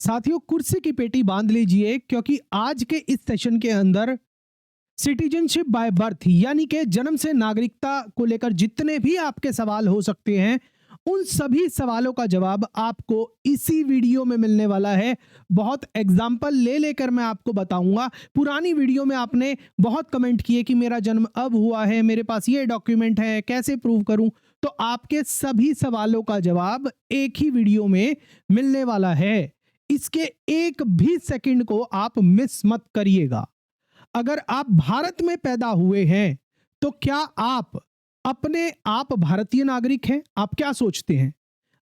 साथियों, कुर्सी की पेटी बांध लीजिए क्योंकि आज के इस सेशन के अंदर सिटीजनशिप बाय बर्थ यानी कि जन्म से नागरिकता को लेकर जितने भी आपके सवाल हो सकते हैं, उन सभी सवालों का जवाब आपको इसी वीडियो में मिलने वाला है। बहुत एग्जाम्पल ले लेकर मैं आपको बताऊंगा। पुरानी वीडियो में आपने बहुत कमेंट किए कि मेरा जन्म अब हुआ है, मेरे पास ये डॉक्यूमेंट है, कैसे प्रूव करूं। तो आपके सभी सवालों का जवाब एक ही वीडियो में मिलने वाला है। इसके एक भी सेकंड को आप मिस मत करिएगा। अगर आप भारत में पैदा हुए हैं तो क्या आप अपने आप भारतीय नागरिक हैं? आप क्या सोचते हैं?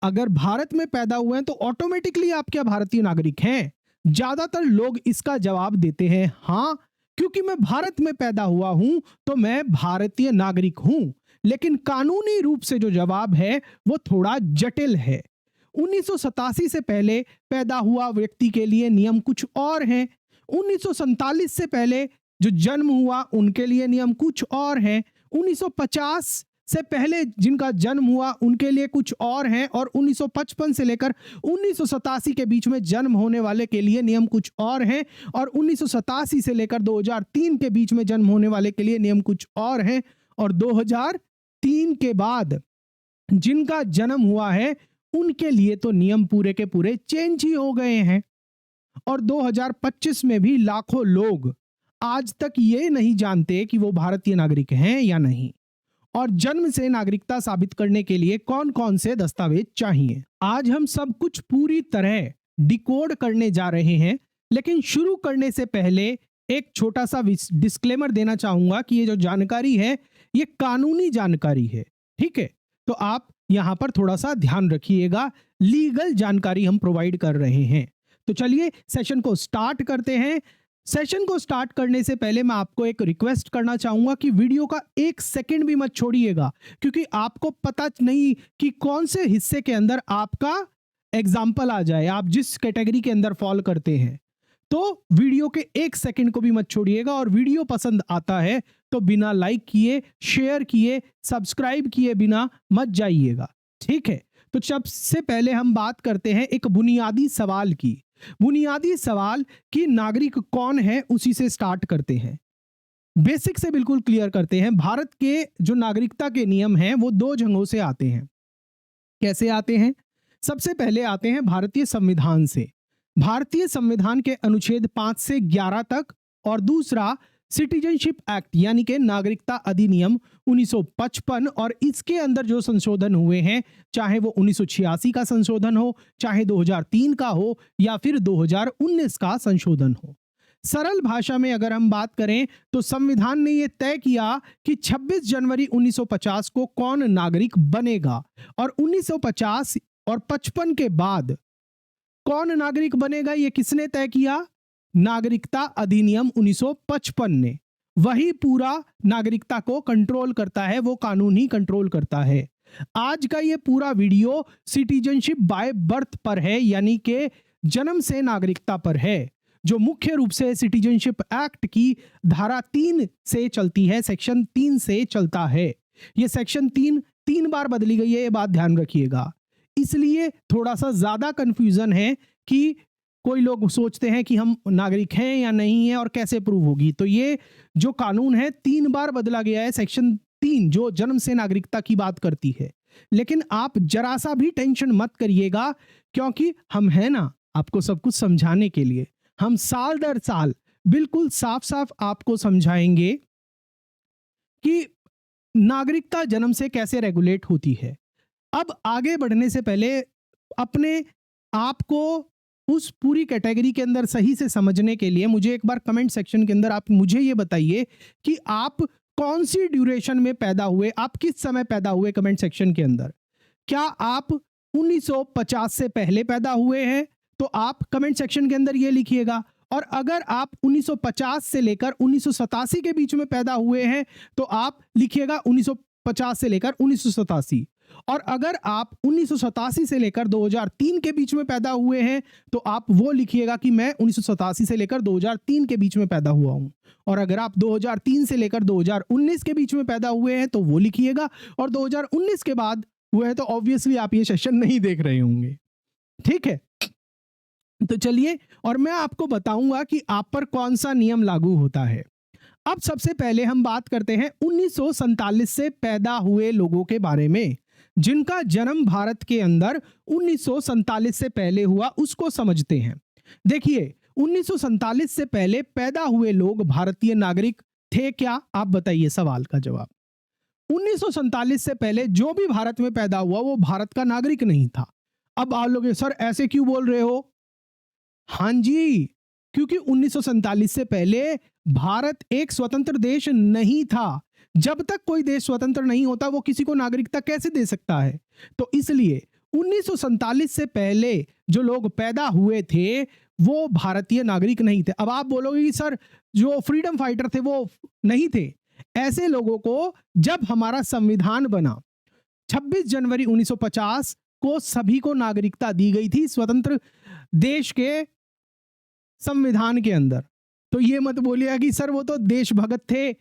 अगर भारत में पैदा हुए हैं तो ऑटोमेटिकली आप क्या भारतीय नागरिक हैं? ज्यादातर लोग इसका जवाब देते हैं हाँ, क्योंकि मैं भारत में पैदा हुआ हूं तो मैं भारतीय नागरिक हूं। लेकिन कानूनी रूप से जो जवाब है वो थोड़ा जटिल है। 1987 से पहले पैदा हुआ व्यक्ति के लिए नियम कुछ और हैं। 1947 से पहले जो जन्म हुआ उनके लिए नियम कुछ और हैं। 1950 से पहले जिनका जन्म हुआ उनके लिए कुछ और हैं, और 1955 से लेकर 1987 के बीच में जन्म होने वाले के लिए नियम कुछ और हैं, और 1987 से लेकर 2003 के बीच में जन्म होने वाले के लिए नियम कुछ और हैं, और 2003 के बाद जिनका जन्म हुआ है उनके लिए तो नियम पूरे के पूरे चेंज ही हो गए हैं। और 2025 में भी लाखों लोग आज तक ये नहीं जानते कि वो भारतीय नागरिक हैं या नहीं, और जन्म से नागरिकता साबित करने के लिए कौन कौन से दस्तावेज चाहिए। आज हम सब कुछ पूरी तरह डिकोड करने जा रहे हैं, लेकिन शुरू करने से पहले एक छोटा सा डिस्क्लेमर देना चाहूंगा कि ये जो जानकारी है ये कानूनी जानकारी है। ठीक है, तो आप यहां पर थोड़ा सा ध्यान रखिएगा। लीगल जानकारी हम प्रोवाइड कर रहे हैं। तो चलिए सेशन को स्टार्ट करते हैं। सेशन को स्टार्ट करने से पहले मैं आपको एक रिक्वेस्ट करना चाहूंगा कि वीडियो का एक सेकंड भी मत छोड़िएगा, क्योंकि आपको पता नहीं कि कौन से हिस्से के अंदर आपका एग्जाम्पल आ जाए, आप जिस कैटेगरी के अंदर फॉल करते हैं। तो वीडियो के एक सेकंड को भी मत छोड़िएगा, और वीडियो पसंद आता है तो बिना लाइक किए, शेयर किए, सब्सक्राइब किए बिना मत जाइएगा। ठीक है, तो सबसे पहले हम बात करते हैं एक बुनियादी सवाल की। बुनियादी सवाल कि नागरिक कौन है, उसी से स्टार्ट करते हैं। बेसिक से बिल्कुल क्लियर करते हैं। भारत के जो नागरिकता के नियम हैं वो दो जगहों से आते हैं। कैसे आते हैं? सबसे पहले आते हैं भारतीय संविधान से। भारतीय संविधान के अनुच्छेद 5 से 11 तक, और दूसरा सिटीजनशिप एक्ट यानी कि नागरिकता अधिनियम 1955, और इसके अंदर जो संशोधन हुए हैं, चाहे वो 1986 का संशोधन हो, चाहे 2003 का हो, या फिर 2019 का संशोधन हो। सरल भाषा में अगर हम बात करें तो संविधान ने यह तय किया कि 26 जनवरी 1950 को कौन नागरिक बनेगा, और 1950 और 55 के बाद कौन नागरिक बनेगा ये किसने तय किया? नागरिकता अधिनियम 1955 ने। वही पूरा नागरिकता को कंट्रोल करता है, वो कानून ही कंट्रोल करता है। आज का ये पूरा वीडियो सिटीजनशिप बाय बर्थ पर है, यानी कि जन्म से नागरिकता पर है, जो मुख्य रूप से सिटीजनशिप एक्ट की धारा 3 से चलती है, सेक्शन 3 से चलता है। ये सेक्शन 3 बार बदली गई है, ये बात ध्यान रखिएगा। इसलिए थोड़ा सा ज्यादा कंफ्यूजन है कि कोई लोग सोचते हैं कि हम नागरिक हैं या नहीं है और कैसे प्रूव होगी। तो ये जो कानून है 3 बार बदला गया है। सेक्शन 3 जो जन्म से नागरिकता की बात करती है। लेकिन आप जरा सा भी टेंशन मत करिएगा, क्योंकि हम हैं ना आपको सब कुछ समझाने के लिए। हम साल दर साल बिल्कुल साफ साफ आपको समझाएंगे कि नागरिकता जन्म से कैसे रेगुलेट होती है। अब आगे बढ़ने से पहले अपने आप को उस पूरी कैटेगरी के अंदर सही से समझने के लिए मुझे एक बार कमेंट सेक्शन के अंदर आप मुझे ये बताइए कि आप कौन सी ड्यूरेशन में पैदा हुए, आप किस समय पैदा हुए। कमेंट सेक्शन के अंदर क्या आप 1950 से पहले पैदा हुए हैं, तो आप कमेंट सेक्शन के अंदर ये लिखिएगा। और अगर आप 1950 से लेकर 1987 के बीच में पैदा हुए हैं तो आप लिखिएगा 1950 से लेकर 1987। और अगर आप 1987 से लेकर 2003 के बीच में पैदा हुए हैं तो आप वो लिखिएगा कि मैं 1987 से लेकर 2003 के बीच में पैदा हुआ हूं। और अगर आप 2003 से लेकर 2019 के बीच में पैदा हुए हैं तो वो लिखिएगा, और 2019 के बाद हुए हैं तो ऑब्वियसली आप ये सेशन नहीं देख रहे होंगे। ठीक है, तो चलिए, और मैं आपको बताऊंगा कि आप पर कौन सा नियम लागू होता है। अब सबसे पहले हम बात करते हैं 1947 से पैदा हुए लोगों के बारे में, जिनका जन्म भारत के अंदर 1947 से पहले हुआ, उसको समझते हैं। देखिए, 1947 से पहले पैदा हुए लोग भारतीय नागरिक थे क्या? आप बताइए सवाल का जवाब। 1947 से पहले जो भी भारत में पैदा हुआ वो भारत का नागरिक नहीं था। अब आप लोग सर ऐसे क्यों बोल रहे हो? हाँ जी, क्योंकि 1947 से पहले भारत एक स्वतंत्र देश नहीं था। जब तक कोई देश स्वतंत्र नहीं होता वो किसी को नागरिकता कैसे दे सकता है? तो इसलिए 1947 से पहले जो लोग पैदा हुए थे वो भारतीय नागरिक नहीं थे। अब आप बोलोगे कि सर जो फ्रीडम फाइटर थे वो नहीं थे। ऐसे लोगों को जब हमारा संविधान बना 26 जनवरी 1950 को सभी को नागरिकता दी गई थी स्वतंत्र देश के संविधान के अंदर। तो ये मत बोलिएगा कि सर वो तो देशभक्त थे,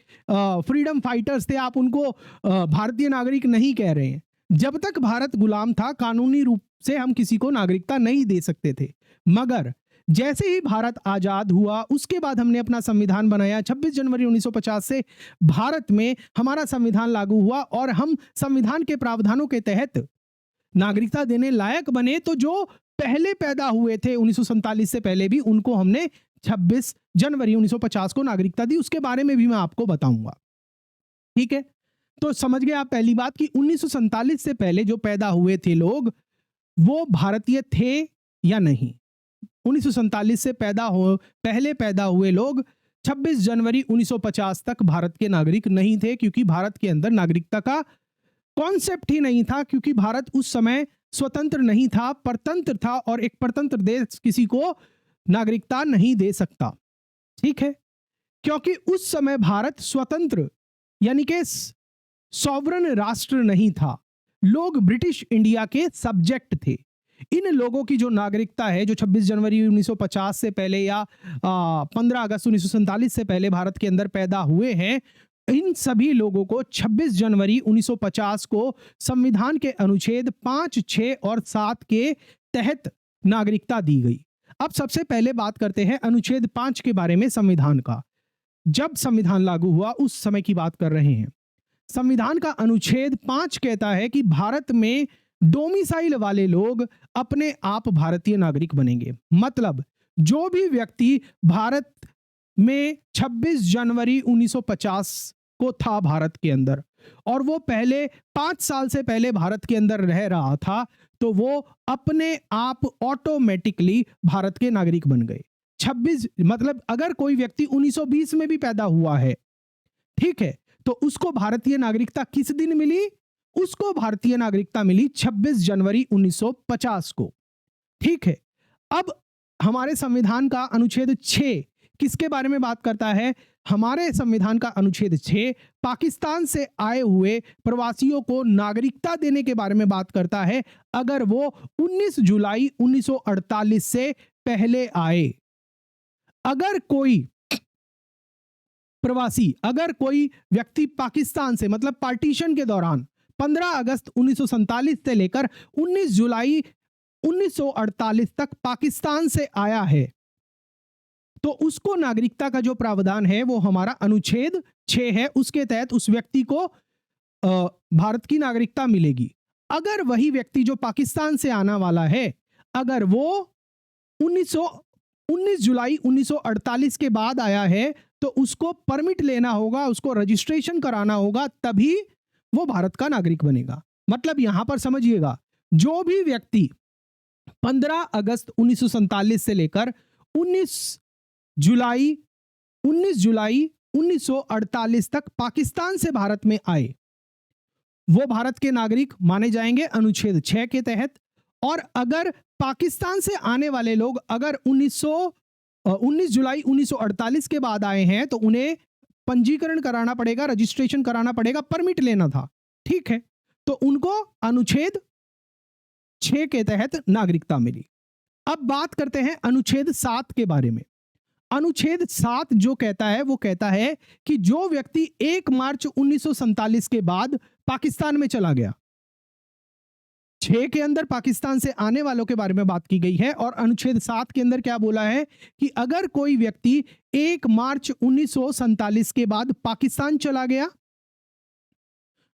फ्रीडम फाइटर्स थे, आप उनको भारतीय नागरिक नहीं कह रहे हैं। जब तक भारत गुलाम था कानूनी रूप से हम किसी को नागरिकता नहीं दे सकते थे, मगर जैसे ही भारत आजाद हुआ उसके बाद हमने अपना संविधान बनाया। 26 जनवरी 1950 से भारत में हमारा संविधान लागू हुआ और हम संविधान के प्रावधानों के तहत नागरिकता देने लायक बने। तो जो पहले पैदा हुए थे 1947 से पहले भी, उनको हमने 26 जनवरी 1950 को नागरिकता दी। उसके बारे में भी मैं आपको बताऊंगा। ठीक है, तो समझ गए आप पहली बात कि 1947 से पहले जो पैदा हुए थे लोग वो भारतीय थे या नहीं। 1947 से पहले पैदा हुए लोग 26 जनवरी 1950 तक भारत के नागरिक नहीं थे, क्योंकि भारत के अंदर नागरिकता का कॉन्सेप्ट ही नहीं था, क्योंकि भारत उस समय स्वतंत्र नहीं था, परतंत्र था, और एक परतंत्र देश किसी को नागरिकता नहीं दे सकता। ठीक है, क्योंकि उस समय भारत स्वतंत्र यानी कि सॉवरन राष्ट्र नहीं था, लोग ब्रिटिश इंडिया के सब्जेक्ट थे। इन लोगों की जो नागरिकता है, जो 26 जनवरी 1950 से पहले या 15 अगस्त 1947 से पहले भारत के अंदर पैदा हुए हैं, इन सभी लोगों को 26 जनवरी 1950 को संविधान के अनुच्छेद 5, 6 और 7 के तहत नागरिकता दी गई। अब सबसे पहले बात करते हैं अनुच्छेद 5 के बारे में संविधान का। जब संविधान लागू हुआ उस समय की बात कर रहे हैं। संविधान का अनुच्छेद 5 कहता है कि भारत में डोमिसाइल वाले लोग अपने आप भारतीय नागरिक बनेंगे। मतलब जो भी व्यक्ति भारत में 26 जनवरी 1950 को था भारत के अंदर और वो पहले 5 साल से पहले भारत के अंदर रह रहा था, तो वो अपने आप ऑटोमेटिकली भारत के नागरिक बन गए। 26 मतलब अगर कोई व्यक्ति 1920 में भी पैदा हुआ है, ठीक है, तो उसको भारतीय नागरिकता किस दिन मिली? उसको भारतीय नागरिकता मिली 26 जनवरी 1950 को। ठीक है, अब हमारे संविधान का अनुच्छेद 6 किसके बारे में बात करता है? हमारे संविधान का अनुच्छेद 6 पाकिस्तान से आए हुए प्रवासियों को नागरिकता देने के बारे में बात करता है, अगर वो 19 जुलाई 1948 से पहले आए। अगर कोई प्रवासी, अगर कोई व्यक्ति पाकिस्तान से, मतलब पार्टीशन के दौरान 15 अगस्त 1947 से लेकर 19 जुलाई 1948 तक पाकिस्तान से आया है, तो उसको नागरिकता का जो प्रावधान है वो हमारा अनुच्छेद 6 है, उसके तहत उस व्यक्ति को भारत की नागरिकता मिलेगी। अगर वही व्यक्ति जो पाकिस्तान से आने वाला है, अगर वो 19 जुलाई 1948 के बाद आया है, तो उसको परमिट लेना होगा, उसको रजिस्ट्रेशन कराना होगा, तभी वो भारत का नागरिक बनेगा। मतलब यहां पर समझिएगा, जो भी व्यक्ति 15 अगस्त 1947 से लेकर 19 जुलाई 1948 तक पाकिस्तान से भारत में आए, वो भारत के नागरिक माने जाएंगे अनुच्छेद 6 के तहत। और अगर पाकिस्तान से आने वाले लोग अगर 19 जुलाई 1948 के बाद आए हैं, तो उन्हें पंजीकरण कराना पड़ेगा, रजिस्ट्रेशन कराना पड़ेगा, परमिट लेना था। ठीक है, तो उनको अनुच्छेद 6 के तहत नागरिकता मिली। अब बात करते हैं अनुच्छेद 7 के बारे में। अनुच्छेद 7 जो कहता है वो कहता है कि जो व्यक्ति 1 मार्च 1947 के बाद पाकिस्तान में चला गया, 6 के अंदर पाकिस्तान से आने वालों के बारे में बात की गई है और अनुच्छेद 7 के अंदर क्या बोला है कि अगर कोई व्यक्ति 1 मार्च 1947 के बाद पाकिस्तान चला गया,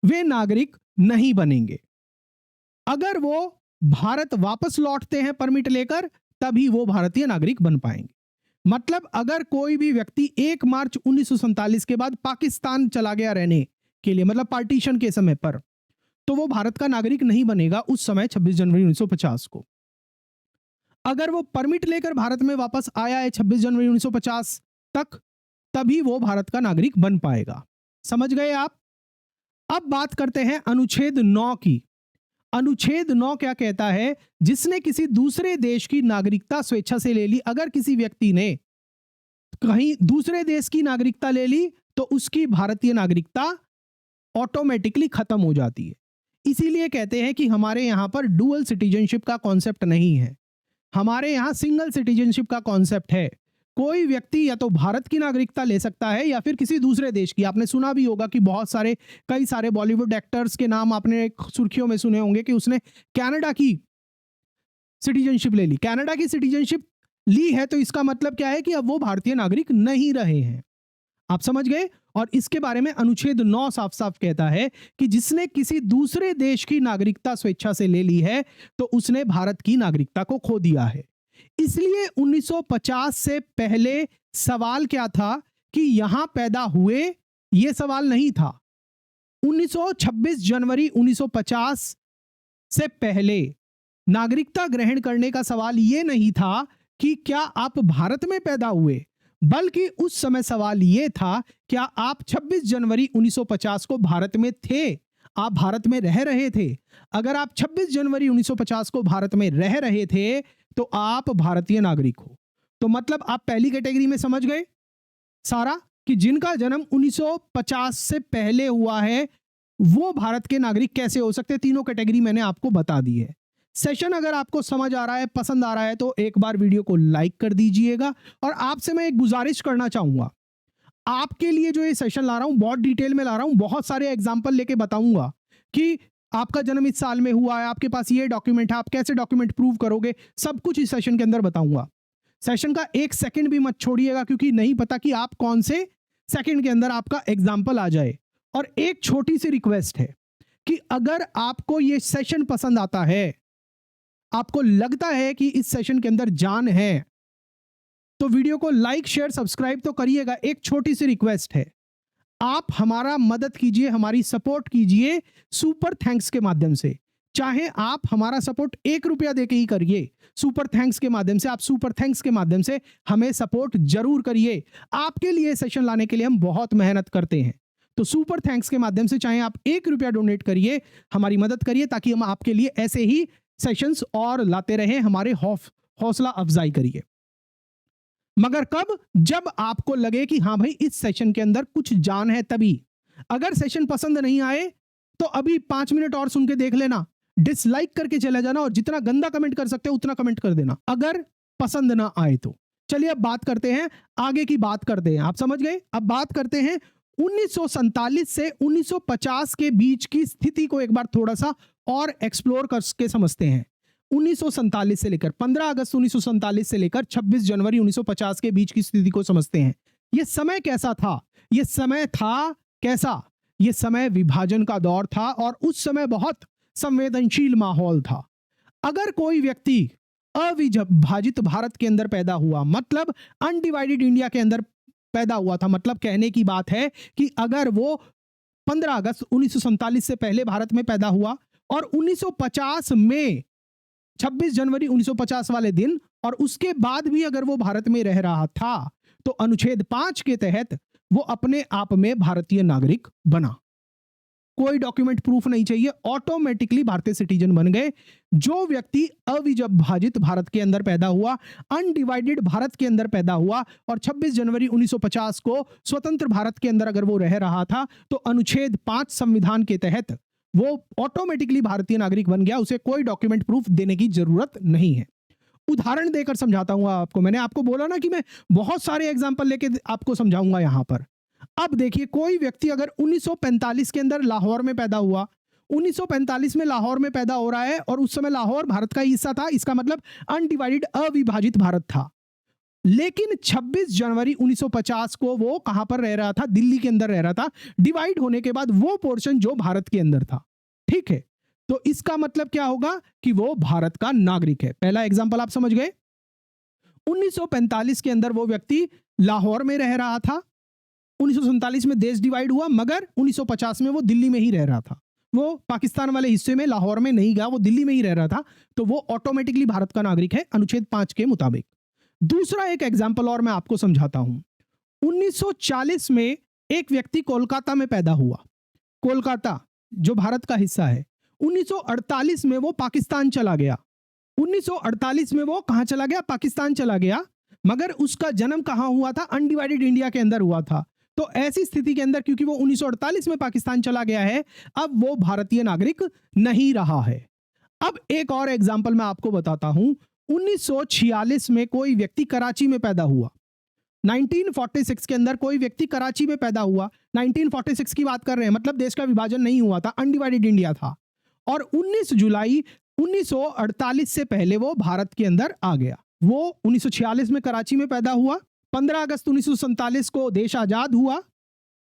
वे नागरिक नहीं बनेंगे। अगर वो भारत वापस लौटते हैं परमिट लेकर, तभी वो भारतीय नागरिक बन पाएंगे। मतलब अगर कोई भी व्यक्ति 1 मार्च 1947 के बाद पाकिस्तान चला गया रहने के लिए, मतलब पार्टीशन के समय पर, तो वो भारत का नागरिक नहीं बनेगा उस समय 26 जनवरी 1950 को। अगर वो परमिट लेकर भारत में वापस आया है 26 जनवरी 1950 तक, तभी वो भारत का नागरिक बन पाएगा। समझ गए आप? अब बात करते हैं अनुच्छेद 9 की। अनुच्छेद 9 क्या कहता है? जिसने किसी दूसरे देश की नागरिकता स्वेच्छा से ले ली, अगर किसी व्यक्ति ने कहीं दूसरे देश की नागरिकता ले ली तो उसकी भारतीय नागरिकता ऑटोमेटिकली खत्म हो जाती है। इसीलिए कहते हैं कि हमारे यहां पर डुअल सिटीजनशिप का कॉन्सेप्ट नहीं है, हमारे यहां सिंगल सिटीजनशिप का कॉन्सेप्ट है। कोई व्यक्ति या तो भारत की नागरिकता ले सकता है या फिर किसी दूसरे देश की। आपने सुना भी होगा कि कई सारे बॉलीवुड एक्टर्स के नाम आपने सुर्खियों में सुने होंगे कि उसने कनाडा की सिटीजनशिप ले ली। कनाडा की सिटीजनशिप ली है तो इसका मतलब क्या है कि अब वो भारतीय नागरिक नहीं रहे हैं। आप समझ गए? और इसके बारे में अनुच्छेद 9 साफ साफ कहता है कि जिसने किसी दूसरे देश की नागरिकता स्वेच्छा से ले ली है तो उसने भारत की नागरिकता को खो दिया है। इसलिए 1950 से पहले सवाल क्या था कि यहां पैदा हुए, यह सवाल नहीं था। 26 जनवरी 1950 से पहले नागरिकता ग्रहण करने का सवाल यह नहीं था कि क्या आप भारत में पैदा हुए, बल्कि उस समय सवाल यह था क्या आप 26 जनवरी 1950 को भारत में थे, आप भारत में रह रहे थे। अगर आप 26 जनवरी 1950 को भारत में रह रहे थे तो आप भारतीय नागरिक हो। तो मतलब आप पहली कैटेगरी में समझ गए सारा कि जिनका जन्म 1950 से पहले हुआ है वो भारत के नागरिक कैसे हो सकते। तीनों कैटेगरी मैंने आपको बता दी है। सेशन अगर आपको समझ आ रहा है, पसंद आ रहा है तो एक बार वीडियो को लाइक कर दीजिएगा। और आपसे मैं एक गुजारिश करना चाहूंगा, आपके लिए जो ये सेशन ला रहा हूं बहुत डिटेल में ला रहा हूं, बहुत सारे एग्जांपल लेके बताऊंगा कि आपका जन्म इस साल में हुआ है, आपके पास ये डॉक्यूमेंट है, आप कैसे डॉक्यूमेंट प्रूव करोगे, सब कुछ इस सेशन के अंदर बताऊंगा। सेशन का 1 सेकंड भी मत छोड़िएगा क्योंकि नहीं पता कि आप कौन से सेकंड के अंदर आपका एग्जाम्पल आ जाए। और एक छोटी सी रिक्वेस्ट है कि अगर आपको ये सेशन पसंद आता है, आपको लगता है कि इस सेशन के अंदर जान है, तो वीडियो को लाइक शेयर सब्सक्राइब तो करिएगा। एक छोटी सी रिक्वेस्ट है, आप हमारा मदद कीजिए, हमारी सपोर्ट कीजिए सुपर थैंक्स के माध्यम से। चाहे आप हमारा सपोर्ट 1 रुपया देके ही करिए, सुपर थैंक्स के माध्यम से, आप सुपर थैंक्स के माध्यम से हमें सपोर्ट जरूर करिए। आपके लिए सेशन लाने के लिए हम बहुत मेहनत करते हैं, तो सुपर थैंक्स के माध्यम से चाहे आप 1 रुपया डोनेट करिए, हमारी मदद करिए ताकि हम आपके लिए ऐसे ही सेशंस और लाते रहें, हमारे हौसला अफजाई करिए। मगर कब? जब आपको लगे कि हाँ भाई इस सेशन के अंदर कुछ जान है तभी। अगर सेशन पसंद नहीं आए तो अभी 5 मिनट और सुन के देख लेना, डिसलाइक करके चले जाना और जितना गंदा कमेंट कर सकते हो उतना कमेंट कर देना अगर पसंद ना आए तो। चलिए अब बात करते हैं, आगे की बात करते हैं। आप समझ गए? अब बात करते हैं 1947 से 1950 के बीच की स्थिति को एक बार थोड़ा सा और एक्सप्लोर करके समझते हैं। 1947 से लेकर 15 अगस्त 1947 से लेकर 26 जनवरी 1950 के बीच की स्थिति को समझते हैं। यह समय कैसा था? यह समय था कैसा? यह समय विभाजन का दौर था और उस समय बहुत संवेदनशील माहौल था। अगर कोई व्यक्ति अविभाजित भारत के अंदर पैदा हुआ, मतलब अनडिवाइडेड इंडिया के अंदर पैदा हुआ था, मतलब कहने की बात है कि अगर वो 15 अगस्त 1947 से पहले भारत में पैदा हुआ और 1950 में 26 जनवरी 1950 वाले दिन और उसके बाद भी अगर वो भारत में रह रहा था तो अनुच्छेद 5 के तहत वो अपने आप में भारतीय नागरिक बना। कोई डॉक्यूमेंट प्रूफ नहीं चाहिए, ऑटोमेटिकली भारतीय सिटीजन बन गए। जो व्यक्ति अविभाजित भारत के अंदर पैदा हुआ, अनडिवाइडेड भारत के अंदर पैदा हुआ और 26 जनवरी 1950 को स्वतंत्र भारत के अंदर अगर वो रह रहा था तो अनुच्छेद 5 संविधान के तहत वो ऑटोमेटिकली भारतीय नागरिक बन गया, उसे कोई डॉक्यूमेंट प्रूफ देने की जरूरत नहीं है। उदाहरण देकर समझाता हूं आपको। मैंने आपको बोला ना कि मैं बहुत सारे एग्जांपल लेके आपको समझाऊंगा यहां पर। अब देखिए, कोई व्यक्ति अगर 1945 के अंदर लाहौर में पैदा हुआ, 1945 में लाहौर में पैदा हो रहा है और उस समय लाहौर भारत का हिस्सा था, इसका मतलब अनडिवाइडेड अविभाजित भारत था। लेकिन 26 जनवरी 1950 को वो कहां पर रह रहा था? दिल्ली के अंदर रह रहा था, डिवाइड होने के बाद वो पोर्शन जो भारत के अंदर था। ठीक है, तो इसका मतलब क्या होगा कि वो भारत का नागरिक है। पहला एग्जांपल आप समझ गए। 1945 के अंदर वो व्यक्ति लाहौर में रह रहा था, 1947 में देश डिवाइड हुआ, मगर 1950 में वो दिल्ली में ही रह रहा था। वो पाकिस्तान वाले हिस्से में लाहौर में नहीं गया, वो दिल्ली में ही रह रहा था, तो वो ऑटोमेटिकली भारत का नागरिक है अनुच्छेद 5 के मुताबिक। दूसरा एक एग्जाम्पल और मैं आपको समझाता हूं। 1940 में एक व्यक्ति कोलकाता में पैदा हुआ, कोलकाता जो भारत का हिस्सा है। 1948 में वो पाकिस्तान चला गया, 1948 में वो कहां चला गया? पाकिस्तान चला गया, मगर उसका जन्म कहां हुआ था? अनडिवाइडेड इंडिया के अंदर हुआ था। तो ऐसी स्थिति के अंदर क्योंकि वो 1948 में पाकिस्तान चला गया है, अब वो भारतीय नागरिक नहीं रहा है। अब एक और एग्जांपल मैं आपको बताता हूं। 1946 में कोई व्यक्ति कराची में पैदा हुआ, 1946 के अंदर कोई व्यक्ति कराची में पैदा हुआ, 1946 की बात कर रहे हैं, मतलब देश का विभाजन नहीं हुआ था, अनडिवाइडेड इंडिया था। और 19 जुलाई 1948 से पहले वो भारत के अंदर आ गया। वो 1946 में कराची में पैदा हुआ, 15 अगस्त 1947 को देश आजाद हुआ,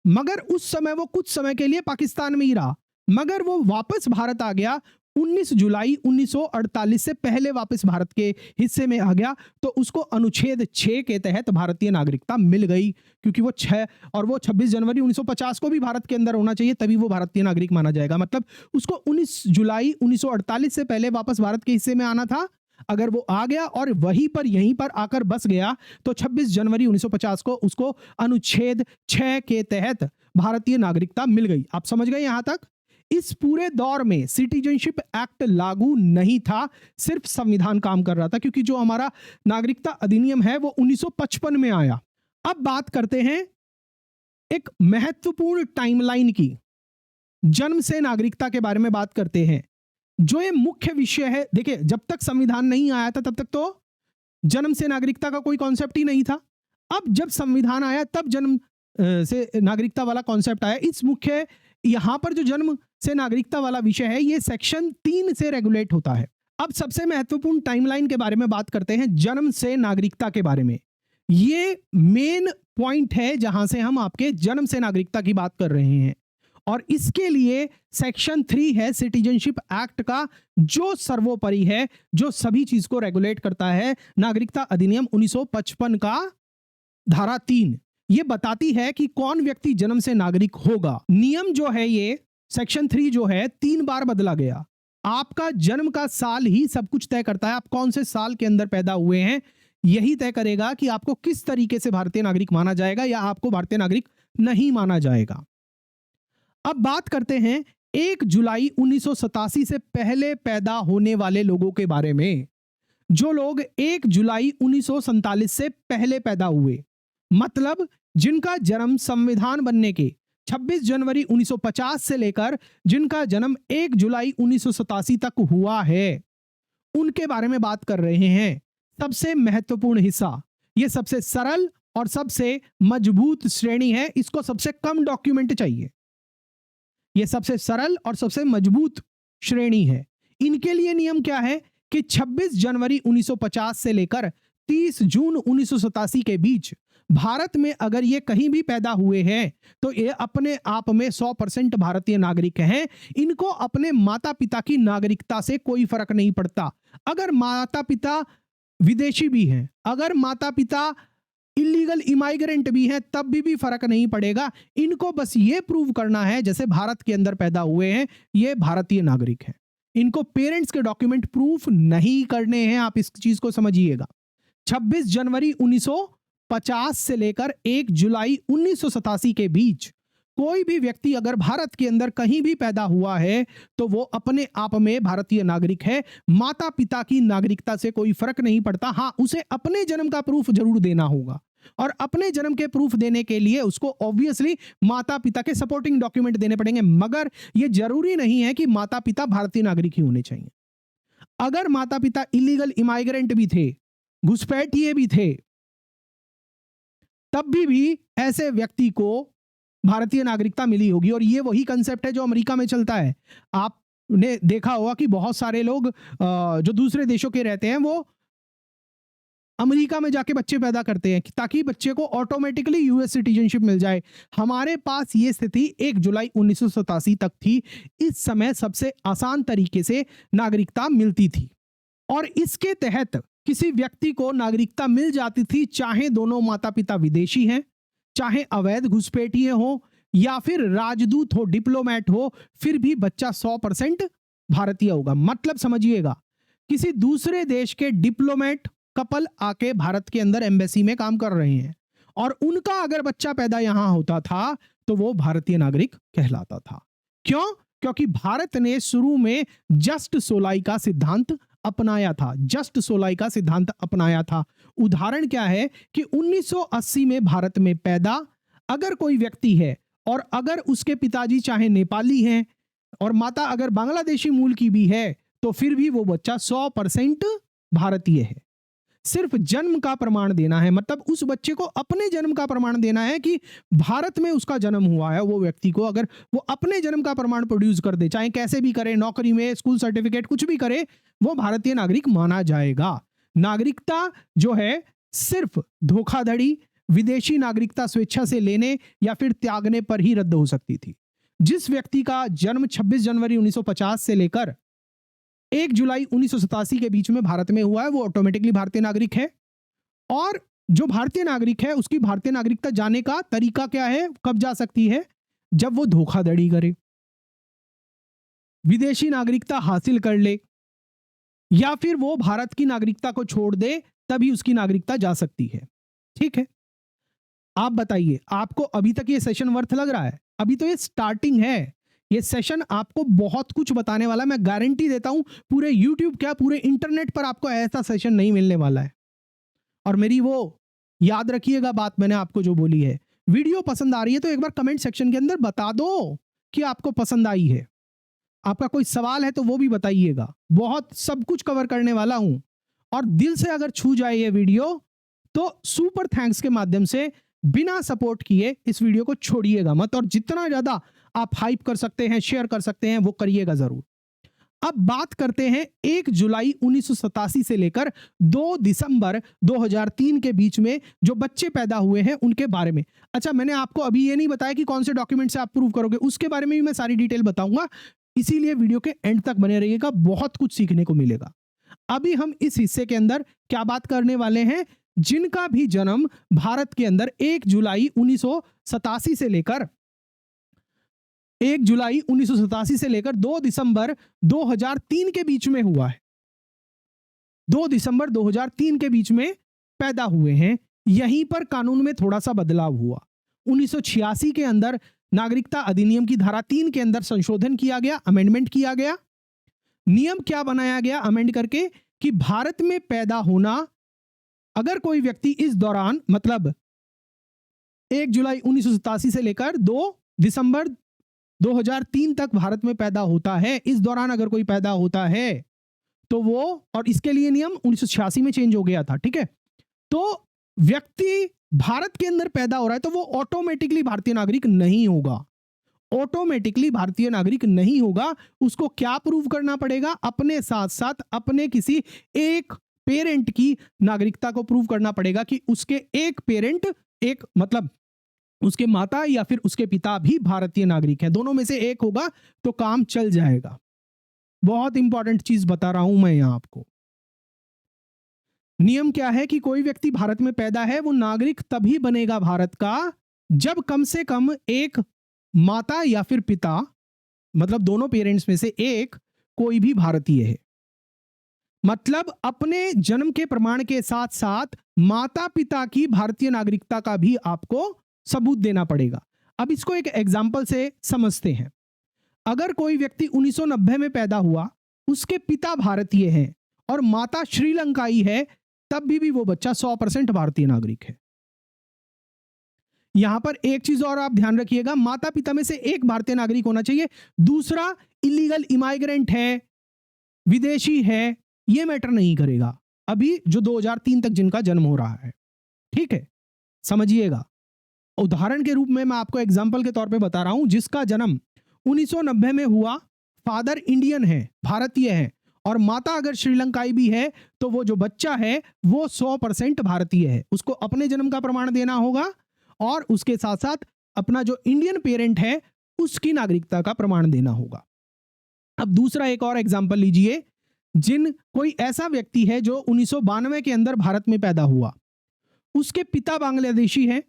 मगर उस समय वो कुछ समय के लिए पाकिस्तान में ही रहा, मगर वो वापस भारत आ गया 19 जुलाई 1948 से पहले वापस भारत के हिस्से में आ गया, तो उसको अनुच्छेद 6 के तहत भारतीय नागरिकता मिल गई, क्योंकि वो 26 जनवरी 1950 को भी भारत के अंदर होना चाहिए, तभी वो भारतीय नागरिक माना जाएगा। मतलब उसको 19 जुलाई 1948 से पहले वापस भारत के हिस्से में आना था। अगर वो आ गया और वहीं पर यहीं पर आकर बस गया, तो 26 जनवरी 1950 को उसको अनुच्छेद 6 के तहत भारतीय नागरिकता मिल गई। आप समझ गए यहां तक? इस पूरे दौर में सिटीजनशिप एक्ट लागू नहीं था, सिर्फ संविधान काम कर रहा था, क्योंकि जो हमारा नागरिकता अधिनियम है वो 1955 में आया। अब बात करते हैं एक महत्वपूर्ण टाइमलाइन की, जन्म से नागरिकता के बारे में बात करते हैं। जो ये मुख्य विषय है, देखिए जब तक संविधान नहीं आया था तब तक तो जन्म से नागरिकता का कोई कॉन्सेप्ट ही नहीं था। अब जब संविधान आया तब जन्म से नागरिकता वाला कॉन्सेप्ट आया। इस मुख्य यहां पर जो जन्म से नागरिकता वाला विषय है ये सेक्शन 3 से रेगुलेट होता है। अब सबसे महत्वपूर्ण टाइमलाइन के बारे में बात करते हैं, जन्म से नागरिकता के बारे में। ये मेन पॉइंट है जहां से हम आपके जन्म से नागरिकता की बात कर रहे हैं, और इसके लिए सेक्शन 3 है सिटीजनशिप एक्ट का, जो सर्वोपरि है, जो सभी चीज को रेगुलेट करता है। नागरिकता अधिनियम 1955 का धारा 3 ये बताती है कि कौन व्यक्ति जन्म से नागरिक होगा। नियम जो है ये सेक्शन 3 जो है 3 बार बदला गया। आपका जन्म का साल ही सब कुछ तय करता है, आप कौन से साल के अंदर पैदा हुए हैं, यही तय करेगा कि आपको किस तरीके से भारतीय नागरिक माना जाएगा या आपको भारतीय नागरिक नहीं माना जाएगा। अब बात करते हैं 1 जुलाई 1987 से पहले पैदा होने वाले लोगों के बारे में। जो लोग 1 जुलाई 1947 से पहले पैदा हुए, मतलब जिनका जन्म संविधान बनने के 26 जनवरी 1950 से लेकर जिनका जन्म 1 जुलाई 1987 तक हुआ है, उनके बारे में बात कर रहे हैं। सबसे महत्वपूर्ण हिस्सा, ये सबसे सरल और सबसे मजबूत श्रेणी है, इसको सबसे कम डॉक्यूमेंट चाहिए। ये सबसे सरल और सबसे मजबूत श्रेणी है। इनके लिए नियम क्या है कि 26 जनवरी 1950 से लेकर 30 जून 1987 के बीच भारत में अगर ये कहीं भी पैदा हुए हैं तो ये अपने आप में 100% भारतीय नागरिक हैं। इनको अपने माता पिता की नागरिकता से कोई फर्क नहीं पड़ता। अगर माता पिता विदेशी भी हैं, अगर माता पिता इलीगल इमाइग्रेंट भी हैं, तब भी फर्क नहीं पड़ेगा। इनको बस ये प्रूव करना है जैसे भारत के अंदर पैदा हुए हैं, ये भारतीय नागरिक हैं। इनको पेरेंट्स के डॉक्यूमेंट प्रूफ नहीं करने हैं, आप इस चीज को समझिएगा। 26 जनवरी 1950 से लेकर 1 जुलाई 1987 के बीच कोई भी व्यक्ति अगर भारत के अंदर कहीं भी पैदा हुआ है तो वो अपने आप में भारतीय नागरिक है। माता पिता की नागरिकता से कोई फर्क नहीं पड़ता। हाँ, उसे अपने जन्म का प्रूफ जरूर देना होगा, और अपने जन्म के प्रूफ देने के लिए उसको ऑब्वियसली माता पिता के सपोर्टिंग डॉक्यूमेंट देने पड़ेंगे, मगर यह जरूरी नहीं है कि माता पिता भारतीय नागरिक ही होने चाहिए। अगर माता पिता इलीगल इमाइग्रेंट भी थे, घुसपैठिए भी थे, तब भी ऐसे व्यक्ति को भारतीय नागरिकता मिली होगी। और ये वही कंसेप्ट है जो अमेरिका में चलता है। आपने देखा होगा कि बहुत सारे लोग जो दूसरे देशों के रहते हैं वो अमेरिका में जाके बच्चे पैदा करते हैं ताकि बच्चे को ऑटोमेटिकली यूएस सिटीजनशिप मिल जाए। हमारे पास ये स्थिति 1 जुलाई 1987 तक थी। इस समय सबसे आसान तरीके से नागरिकता मिलती थी और इसके तहत किसी व्यक्ति को नागरिकता मिल जाती थी, चाहे दोनों माता पिता विदेशी हैं, चाहे अवैध घुसपैठिए हो या फिर राजदूत हो, डिप्लोमेट हो, फिर भी बच्चा 100% भारतीय होगा। मतलब समझिएगा, किसी दूसरे देश के डिप्लोमेट कपल आके भारत के अंदर एम्बेसी में काम कर रहे हैं और उनका अगर बच्चा पैदा यहां होता था तो वो भारतीय नागरिक कहलाता था। क्यों? क्योंकि भारत ने शुरू में जस्ट सोलाई का सिद्धांत अपनाया था। जस्ट सोलाई का सिद्धांत अपनाया था। उदाहरण क्या है कि 1980 में भारत में पैदा अगर कोई व्यक्ति है और अगर उसके पिताजी चाहे नेपाली हैं और माता अगर बांग्लादेशी मूल की भी है तो फिर भी वो बच्चा 100% भारतीय है। सिर्फ जन्म का प्रमाण देना है, मतलब उस बच्चे को अपने जन्म का प्रमाण देना है कि भारत में उसका जन्म हुआ है। वो व्यक्ति को अगर वो अपने जन्म का प्रमाण प्रोड्यूस कर दे, चाहे कैसे भी करे, नौकरी में, स्कूल सर्टिफिकेट, कुछ भी करे, वो भारतीय नागरिक माना जाएगा। नागरिकता जो है सिर्फ धोखाधड़ी, विदेशी नागरिकता स्वेच्छा से लेने या फिर त्यागने पर ही रद्द हो सकती थी। जिस व्यक्ति का जन्म 26 जनवरी 1950 से लेकर 1 जुलाई 1987 के बीच में भारत में हुआ है वो ऑटोमेटिकली भारतीय नागरिक है। और जो भारतीय नागरिक है उसकी भारतीय नागरिकता जाने का तरीका क्या है, कब जा सकती है? जब वो धोखाधड़ी करे, विदेशी नागरिकता हासिल कर ले या फिर वो भारत की नागरिकता को छोड़ दे, तभी उसकी नागरिकता जा सकती है। ठीक है, आप बताइए, आपको अभी तक ये सेशन वर्थ लग रहा है? अभी तो ये स्टार्टिंग है। ये सेशन आपको बहुत कुछ बताने वाला है। मैं गारंटी देता हूं पूरे YouTube क्या पूरे इंटरनेट पर आपको ऐसा सेशन नहीं मिलने वाला है। और मेरी वो याद रखिएगा बात मैंने आपको जो बोली है, वीडियो पसंद आ रही है तो एक बार कमेंट सेक्शन के अंदर बता दो कि आपको पसंद आई है। आपका कोई सवाल है तो वो भी बताइएगा। बहुत सब कुछ कवर करने वाला हूं और दिल से अगर छू जाए ये वीडियो तो सुपर थैंक्स के माध्यम से बिना सपोर्ट किए इस वीडियो को छोड़िएगा मत और जितना ज्यादा आप हाइप कर सकते हैं, शेयर कर सकते हैं, वो करिएगा जरूर। अब बात करते हैं 1 जुलाई 1987 से लेकर 2 दिसंबर 2003 के बीच में जो बच्चे पैदा हुए हैं उनके बारे में। अच्छा, मैंने आपको अभी ये नहीं बताया कि कौन से डॉक्यूमेंट से आप प्रूव करोगे, उसके बारे में भी मैं सारी डिटेल बताऊंगा, इसीलिए वीडियो के एंड तक बने रहिएगा, बहुत कुछ सीखने को मिलेगा। अभी हम इस हिस्से के अंदर क्या बात करने वाले हैं, जिनका भी जन्म भारत के अंदर 1 जुलाई 1987 से लेकर 2 दिसंबर 2003 के बीच में हुआ है, 2 दिसंबर 2003 के बीच में पैदा हुए हैं। यहीं पर कानून में थोड़ा सा बदलाव हुआ। 1986 के अंदर नागरिकता अधिनियम की धारा 3 के अंदर संशोधन किया गया, अमेंडमेंट किया गया। नियम क्या बनाया गया अमेंड करके कि भारत में पैदा होना, अगर कोई व्यक्ति इस दौरान मतलब 1 जुलाई 1987 से लेकर 2 दिसंबर 2003 तक भारत में पैदा होता है, इस दौरान अगर कोई पैदा होता है तो वो, और इसके लिए नियम 1986 में चेंज हो गया था, ठीक है, तो व्यक्ति भारत के अंदर पैदा हो रहा है तो वो ऑटोमेटिकली भारतीय नागरिक नहीं होगा। ऑटोमेटिकली भारतीय नागरिक नहीं होगा। उसको क्या प्रूव करना पड़ेगा? अपने साथ साथ अपने किसी एक पेरेंट की नागरिकता को प्रूव करना पड़ेगा कि उसके एक पेरेंट, एक मतलब उसके माता या फिर उसके पिता भी भारतीय नागरिक है, दोनों में से एक होगा तो काम चल जाएगा। बहुत इंपॉर्टेंट चीज बता रहा हूं मैं यहां आपको। नियम क्या है कि कोई व्यक्ति भारत में पैदा है वो नागरिक तभी बनेगा भारत का जब कम से कम एक माता या फिर पिता, मतलब दोनों पेरेंट्स में से एक कोई भी भारतीय है। मतलब अपने जन्म के प्रमाण के साथ साथ माता पिता की भारतीय नागरिकता का भी आपको सबूत देना पड़ेगा। अब इसको एक एग्जाम्पल से समझते हैं। अगर कोई व्यक्ति 1990 में पैदा हुआ, उसके पिता भारतीय हैं और माता श्रीलंकाई है, तब भी वो बच्चा 100% भारतीय नागरिक है। यहां पर एक चीज और आप ध्यान रखिएगा, माता पिता में से एक भारतीय नागरिक होना चाहिए, दूसरा इलीगल इमाइग्रेंट है, विदेशी है, यह मैटर नहीं करेगा। अभी जो 2003 तक जिनका जन्म हो रहा है, ठीक है, समझिएगा। उदाहरण के रूप में मैं आपको एग्जाम्पल के तौर पे बता रहा हूं, जिसका जन्म 1990 में हुआ, फादर इंडियन है, भारतीय है, और माता अगर श्रीलंकाई भी है, तो वो जो बच्चा है वो 100% भारतीय है। उसको अपने जन्म का प्रमाण देना होगा और उसके साथ साथ अपना जो इंडियन पेरेंट है उसकी नागरिकता का प्रमाण देना होगा। अब दूसरा एक और एग्जाम्पल लीजिए, कोई ऐसा व्यक्ति है जो 1992 के अंदर भारत में पैदा हुआ, उसके पिता बांग्लादेशी हैं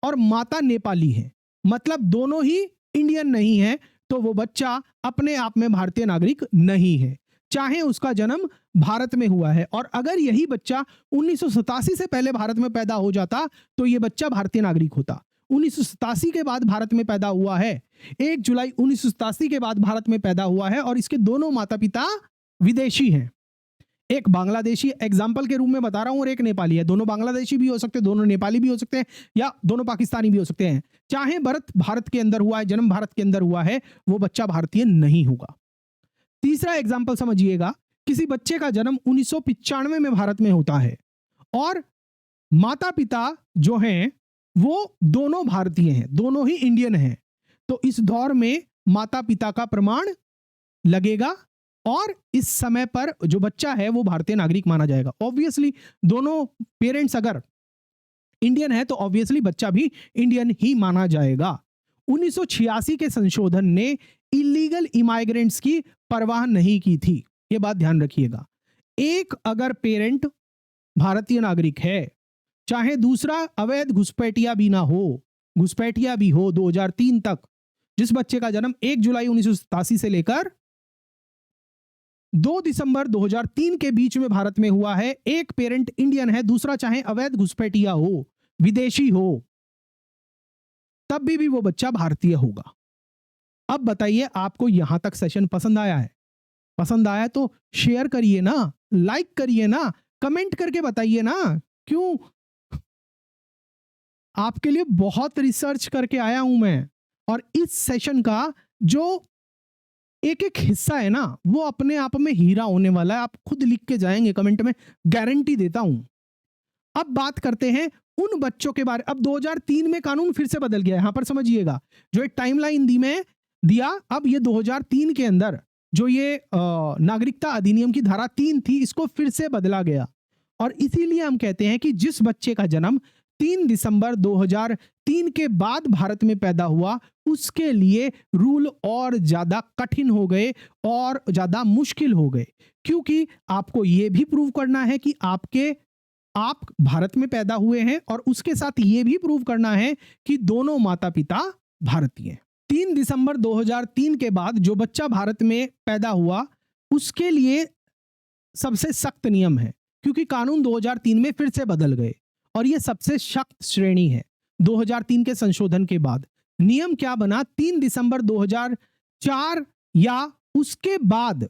और माता नेपाली है, मतलब दोनों ही इंडियन नहीं है, तो वो बच्चा अपने आप में भारतीय नागरिक नहीं है, चाहे उसका जन्म भारत में हुआ है। और अगर यही बच्चा 1987 से पहले भारत में पैदा हो जाता तो ये बच्चा भारतीय नागरिक होता। 1987 के बाद भारत में पैदा हुआ है, 1 जुलाई 1987 के बाद भारत में पैदा हुआ है, और इसके दोनों माता पिता विदेशी हैं। एक बांग्लादेशी एग्जाम्पल के रूप में बता रहा हूं और एक नेपाली है। दोनों बांग्लादेशी भी हो सकते हैं, दोनों नेपाली भी हो सकते हैं, या दोनों पाकिस्तानी भी हो सकते हैं। चाहे बर्थ भारत के अंदर हुआ है, जन्म भारत के अंदर हुआ है, वो बच्चा भारतीय नहीं होगा। तीसरा एग्जाम्पल समझिएगा, किसी बच्चे का जन्म 1995 में भारत में होता है और माता पिता जो हैं वो दोनों भारतीय हैं, दोनों ही इंडियन हैं, तो इस दौर में माता पिता का प्रमाण लगेगा और इस समय पर जो बच्चा है वो भारतीय नागरिक माना जाएगा। ऑब्वियसली दोनों पेरेंट्स अगर इंडियन है तो ऑब्वियसली बच्चा भी इंडियन ही माना जाएगा। 1986 के संशोधन ने इलीगल इमाइग्रेंट्स की परवाह नहीं की थी, ये बात ध्यान रखिएगा। एक अगर पेरेंट भारतीय नागरिक है, चाहे दूसरा अवैध घुसपैठिया भी ना हो, घुसपैठिया भी हो 2003 तक, जिस बच्चे का जन्म 1 जुलाई 1987 से लेकर 2 दिसंबर 2003 के बीच में भारत में हुआ है, एक पेरेंट इंडियन है, दूसरा चाहे अवैध घुसपैठिया हो, विदेशी हो, तब भी वो बच्चा भारतीय होगा। अब बताइए आपको यहां तक सेशन पसंद आया है? पसंद आया तो शेयर करिए ना, लाइक करिए ना, कमेंट करके बताइए ना। क्यों? आपके लिए बहुत रिसर्च करके आया हूं मैं, और इस सेशन का जो एक एक हिस्सा है ना वो अपने आप में हीरा होने वाला है। आप खुद लिख के जाएंगे कमेंट में, गारंटी देता हूं। अब बात करते हैं उन बच्चों के बारे। अब 2003 में कानून फिर से बदल गया, यहां पर समझिएगा, जो एक टाइमलाइन दिया, अब ये 2003 के अंदर जो ये नागरिकता अधिनियम की धारा 3 थी, इसको फिर से बदला गया, और इसीलिए हम कहते हैं कि जिस बच्चे का जन्म 3 दिसंबर 2003 के बाद भारत में पैदा हुआ, उसके लिए रूल और ज्यादा कठिन हो गए और ज्यादा मुश्किल हो गए, क्योंकि आपको यह भी प्रूव करना है कि आप भारत में पैदा हुए हैं, और उसके साथ यह भी प्रूव करना है कि दोनों माता पिता भारतीय हैं। 3 दिसंबर 2003 के बाद जो बच्चा भारत में पैदा हुआ उसके लिए सबसे सख्त नियम है, क्योंकि कानून 2003 में फिर से बदल गए, और यह सबसे सख्त श्रेणी है। 2003 के संशोधन के बाद नियम क्या बना? 3 दिसंबर 2004 या उसके बाद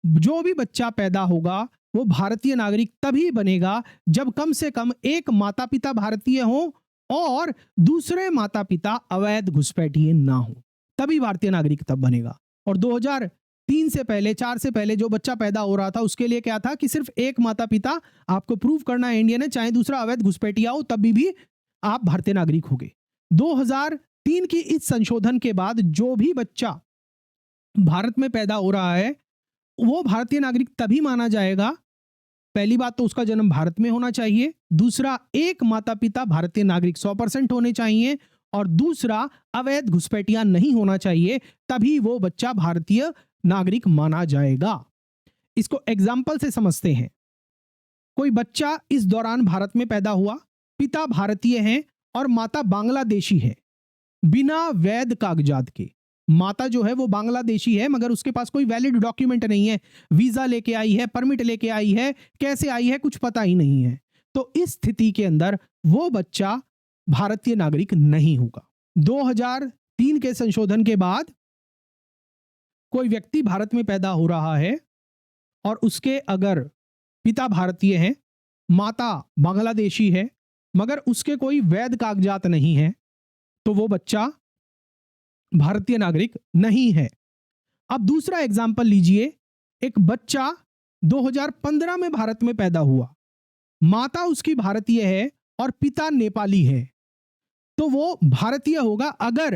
जो भी बच्चा पैदा होगा वो भारतीय नागरिक तभी बनेगा जब कम से कम एक माता पिता भारतीय हो और दूसरे माता पिता अवैध घुसपैठिए ना हो, तभी भारतीय नागरिक तब बनेगा। और 2003 से पहले, 4 से पहले जो बच्चा पैदा हो रहा था उसके लिए क्या था कि सिर्फ एक माता पिता आपको प्रूव करना है इंडियन है, चाहे दूसरा अवैध घुसपैठिया हो, तब भी आप भारतीय नागरिक होंगे। 2003 की इस संशोधन के बाद जो भी बच्चा भारत में पैदा हो रहा है वो भारतीय नागरिक तभी माना जाएगा। पहली बात तो उसका जन्म भारत में होना चाहिए, दूसरा एक माता पिता भारतीय नागरिक 100% होने चाहिए, और दूसरा अवैध घुसपैठिया नहीं होना चाहिए, तभी वो बच्चा भारतीय नागरिक माना जाएगा। इसको एग्जाम्पल से समझते हैं। कोई बच्चा इस दौरान भारत में पैदा हुआ, पिता भारतीय हैं और माता बांग्लादेशी है, बिना वैध कागजात के। माता जो है वो बांग्लादेशी है मगर उसके पास कोई वैलिड डॉक्यूमेंट नहीं है, वीजा लेके आई है, परमिट लेके आई है, कैसे आई है कुछ पता ही नहीं है, तो इस स्थिति के अंदर वो बच्चा भारतीय नागरिक नहीं होगा। 2003 के संशोधन के बाद कोई व्यक्ति भारत में पैदा हो रहा है और उसके अगर पिता भारतीय हैं, माता बांग्लादेशी है, मगर उसके कोई वैध कागजात नहीं है, तो वो बच्चा भारतीय नागरिक नहीं है। अब दूसरा एग्जाम्पल लीजिए, एक बच्चा 2015 में भारत में पैदा हुआ, माता उसकी भारतीय है और पिता नेपाली है, तो वो भारतीय होगा अगर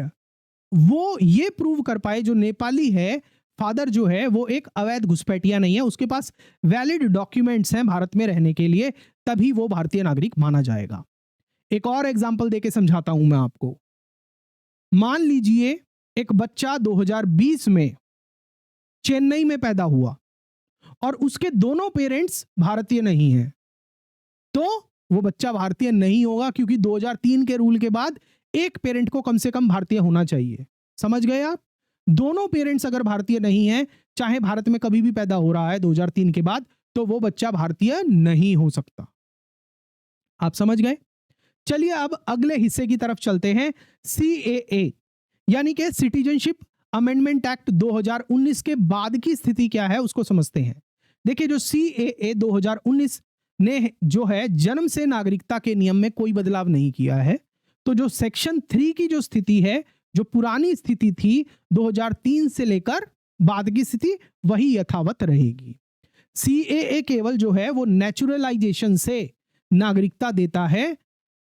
वो ये प्रूव कर पाए, जो नेपाली है, फादर जो है वो एक अवैध घुसपैठिया नहीं है, उसके पास वैलिड डॉक्यूमेंट्स हैं भारत में रहने के लिए, तभी वो भारतीय नागरिक माना जाएगा। एक और एग्जांपल देके समझाता हूं मैं आपको। मान लीजिए एक बच्चा 2020 में चेन्नई में पैदा हुआ और उसके दोनों पेरेंट्स भारतीय नहीं हैं, तो वो बच्चा भारतीय नहीं होगा, क्योंकि 2003 के रूल के बाद एक पेरेंट को कम से कम भारतीय होना चाहिए। समझ गए आप? दोनों पेरेंट्स अगर भारतीय नहीं हैं, चाहे भारत में कभी भी पैदा हो रहा है 2003 के बाद, तो वो बच्चा भारतीय नहीं हो सकता। आप समझ गए? चलिए अब अगले हिस्से की तरफ चलते हैं। सीएए यानी कि सिटीजनशिप अमेंडमेंट एक्ट 2019 के बाद की स्थिति क्या है उसको समझते हैं। देखिए, जो सीएए 2019 ने जो है जन्म से नागरिकता के नियम में कोई बदलाव नहीं किया है, तो जो सेक्शन 3 की जो स्थिति है, जो पुरानी स्थिति थी 2003 से लेकर बाद की स्थिति, वही यथावत रहेगी। सीएए केवल जो है वो नेचुरलाइजेशन से नागरिकता देता है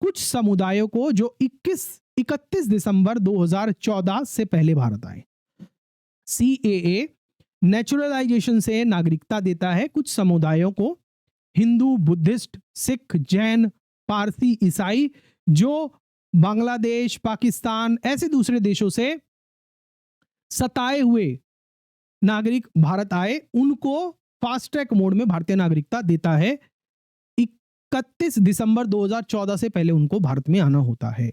कुछ समुदायों को जो 31 दिसंबर 2014 से पहले भारत आए। सीएए नेचुरलाइजेशन से नागरिकता देता है कुछ समुदायों को, हिंदू, बुद्धिस्ट, सिख, जैन, पारसी, ईसाई, जो बांग्लादेश, पाकिस्तान, ऐसे दूसरे देशों से सताए हुए नागरिक भारत आए, उनको फास्ट ट्रैक मोड में भारतीय नागरिकता देता है। 31 दिसंबर 2014 से पहले उनको भारत में आना होता है।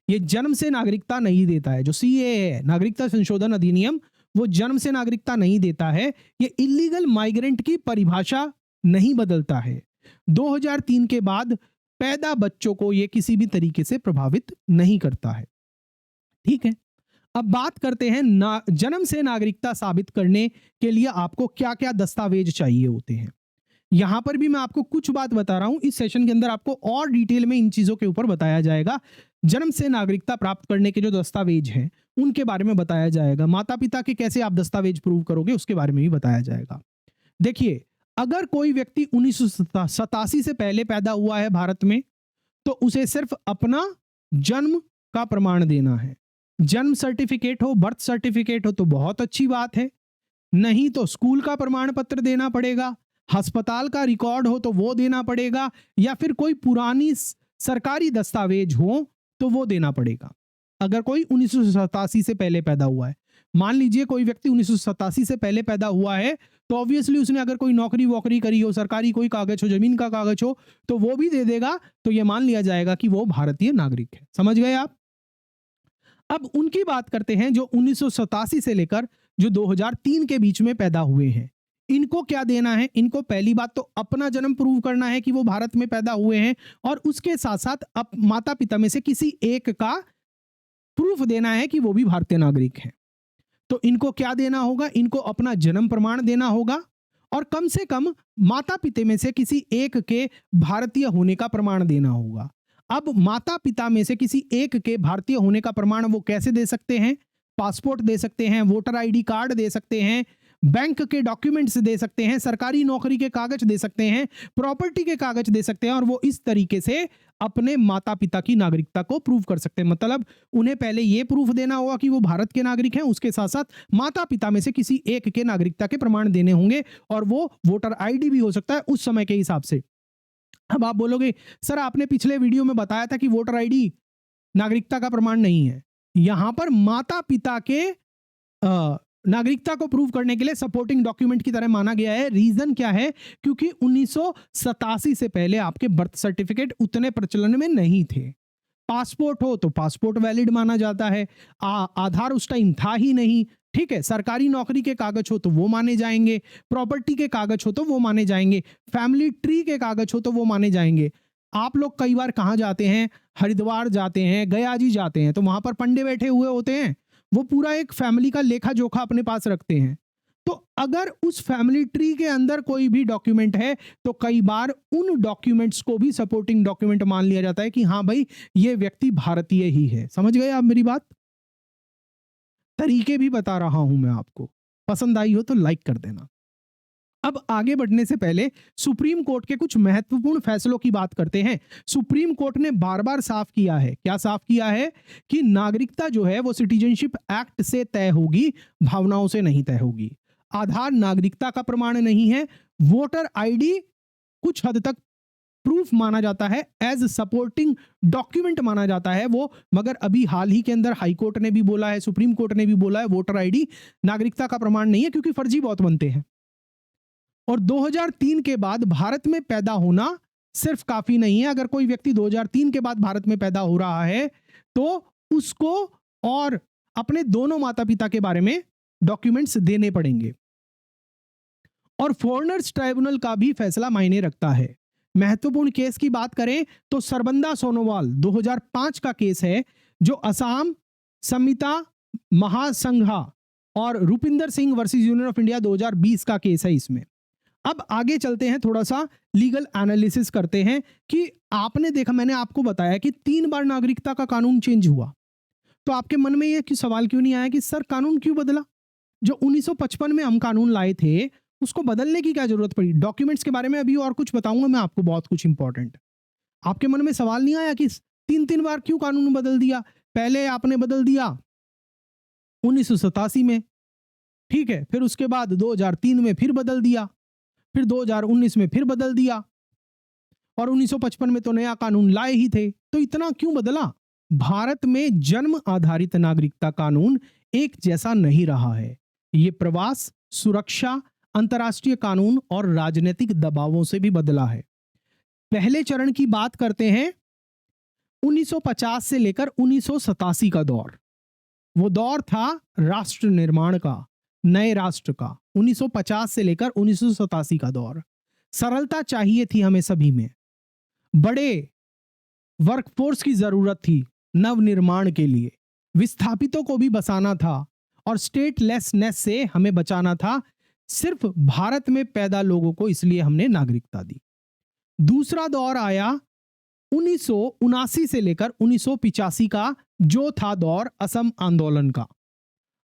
ये जन्म से नागरिकता नहीं देता है। जो सीएए है, नागरिकता संशोधन अधिनियम, वो जन्म से नागरिकता नहीं देता है। ये इलीगल माइग्रेंट की परिभाषा नहीं बदलता है। 2003 के बाद पैदा बच्चों को ये किसी भी तरीके से प्रभावित नहीं करता है। ठीक है, अब बात करते हैं जन्म से नागरिकता साबित करने के लिए आपको क्या क्या दस्तावेज चाहिए होते हैं। यहां पर भी मैं आपको कुछ बात बता रहा हूं, इस सेशन के अंदर आपको और डिटेल में इन चीजों के ऊपर बताया जाएगा। जन्म से नागरिकता प्राप्त करने के जो दस्तावेज हैं उनके बारे में बताया जाएगा। माता पिता के कैसे आप दस्तावेज प्रूव करोगे उसके बारे में भी बताया जाएगा। देखिए, अगर कोई व्यक्ति 1987 से पहले पैदा हुआ है भारत में, तो उसे सिर्फ अपना जन्म का प्रमाण देना है। जन्म सर्टिफिकेट हो, बर्थ सर्टिफिकेट हो तो बहुत अच्छी बात है, नहीं तो स्कूल का प्रमाण पत्र देना पड़ेगा, अस्पताल का रिकॉर्ड हो तो वो देना पड़ेगा, या फिर कोई पुरानी सरकारी दस्तावेज हो तो वो देना पड़ेगा। अगर कोई 1987 से पहले पैदा हुआ है, मान लीजिए कोई व्यक्ति 1987 से पहले पैदा हुआ है, तो ऑब्वियसली उसने अगर कोई नौकरी वोकरी करी हो, सरकारी कोई कागज हो, जमीन का कागज हो, तो वो भी दे देगा, तो ये मान लिया जाएगा कि वो भारतीय नागरिक है। समझ गए आप? अब उनकी बात करते हैं जो 1987 से लेकर जो 2003 के बीच में पैदा हुए हैं। इनको क्या देना है? इनको पहली बात तो अपना जन्म प्रूव करना है कि वो भारत में पैदा हुए हैं, और उसके साथ साथ माता पिता में से किसी एक का प्रूफ देना है कि वो भी भारतीय नागरिक हैं। तो इनको क्या देना होगा? इनको अपना जन्म प्रमाण देना होगा, और कम से कम माता पिता में से किसी एक के भारतीय होने का प्रमाण देना होगा। अब माता पिता में से किसी एक के भारतीय होने का प्रमाण वो कैसे दे सकते हैं? पासपोर्ट दे सकते हैं, वोटर आईडी कार्ड दे सकते हैं, बैंक के डॉक्यूमेंट्स दे सकते हैं, सरकारी नौकरी के कागज दे सकते हैं, प्रॉपर्टी के कागज दे सकते हैं, और वो इस तरीके से अपने माता पिता की नागरिकता को प्रूव कर सकते हैं। मतलब उन्हें पहले ये प्रूफ देना होगा कि वो भारत के नागरिक हैं, उसके साथ साथ माता पिता में से किसी एक के नागरिकता के प्रमाण देने होंगे, और वो वोटर आईडी भी हो सकता है उस समय के हिसाब से। अब आप बोलोगे सर आपने पिछले वीडियो में बताया था कि वोटर आईडी नागरिकता का प्रमाण नहीं है। यहां पर माता पिता के नागरिकता को प्रूव करने के लिए सपोर्टिंग डॉक्यूमेंट की तरह माना गया है। रीजन क्या है? क्योंकि 1987 से पहले आपके बर्थ सर्टिफिकेट उतने प्रचलन में नहीं थे। पासपोर्ट हो तो पासपोर्ट वैलिड माना जाता है, आधार उस टाइम था ही नहीं। ठीक है, सरकारी नौकरी के कागज हो तो वो माने जाएंगे, प्रॉपर्टी के कागज हो तो वो माने जाएंगे, फैमिली ट्री के कागज हो तो वो माने जाएंगे। आप लोग कई बार कहाँ जाते हैं? हरिद्वार जाते हैं, गया जी जाते हैं, तो वहां पर पंडे बैठे हुए होते हैं, वो पूरा एक फैमिली का लेखा जोखा अपने पास रखते हैं। तो अगर उस फैमिली ट्री के अंदर कोई भी डॉक्यूमेंट है तो कई बार उन डॉक्यूमेंट्स को भी सपोर्टिंग डॉक्यूमेंट मान लिया जाता है कि हाँ भाई ये व्यक्ति भारतीय ही है। समझ गए आप मेरी बात? तरीके भी बता रहा हूं मैं आपको, पसंद आई हो तो लाइक कर देना। अब आगे बढ़ने से पहले सुप्रीम कोर्ट के कुछ महत्वपूर्ण फैसलों की बात करते हैं। सुप्रीम कोर्ट ने बार बार साफ किया है, क्या साफ किया है, कि नागरिकता जो है वो सिटीजनशिप एक्ट से तय होगी, भावनाओं से नहीं तय होगी। आधार नागरिकता का प्रमाण नहीं है, वोटर आईडी कुछ हद तक प्रूफ माना जाता है, एज सपोर्टिंग डॉक्यूमेंट माना जाता है वो, मगर अभी हाल ही के अंदर हाई कोर्ट ने भी बोला है, सुप्रीम कोर्ट ने भी बोला है, वोटर आईडी नागरिकता का प्रमाण नहीं है, क्योंकि फर्जी बहुत बनते हैं। और 2003 के बाद भारत में पैदा होना सिर्फ काफी नहीं है। अगर कोई व्यक्ति 2003 के बाद भारत में पैदा हो रहा है तो उसको और अपने दोनों माता पिता के बारे में डॉक्यूमेंट्स देने पड़ेंगे। और फॉरेनर्स ट्राइब्यूनल का भी फैसला मायने रखता है। महत्वपूर्ण केस की बात करें तो सरबंदा सोनोवाल 2005 का केस है, जो असम संहिता महासंघा और Rupinder Singh versus Union of India 2020 का केस है इसमें। अब आगे चलते हैं, थोड़ा सा लीगल एनालिसिस करते हैं कि आपने देखा, मैंने आपको बताया कि 3 बार नागरिकता का कानून चेंज हुआ, तो आपके मन में यह सवाल क्यों नहीं आया कि सर कानून क्यों बदला? जो 1955 में हम कानून लाए थे उसको बदलने की क्या जरूरत पड़ी? डॉक्यूमेंट्स के बारे में अभी और कुछ बताऊंगा मैं आपको, बहुत कुछ इंपॉर्टेंट। आपके मन में सवाल नहीं आया कि 3 बार क्यों कानून बदल दिया? पहले आपने बदल दिया 1987 में, ठीक है, फिर उसके बाद 2003 में फिर बदल दिया, फिर 2019 में फिर बदल दिया, और 1955 में तो नया कानून लाए ही थे, तो इतना क्यों बदला? भारत में जन्म आधारित नागरिकता कानून एक जैसा नहीं रहा है। ये प्रवास, सुरक्षा, अंतर्राष्ट्रीय कानून और राजनीतिक दबावों से भी बदला है। पहले चरण की बात करते हैं 1950 से लेकर 1987 का दौर। वो दौर था राष्ट्र निर्माण का, नए राष्ट्र का। 1950 से लेकर 1987 का दौर। सरलता चाहिए थी हमें सभी में, बड़े वर्कफोर्स की जरूरत थी नवनिर्माण के लिए, विस्थापितों को भी बसाना था और स्टेटलेसनेस से हमें बचाना था, सिर्फ भारत में पैदा लोगों को, इसलिए हमने नागरिकता दी। दूसरा दौर आया 1979 से लेकर 1985 का, जो था दौर असम आंदोलन का,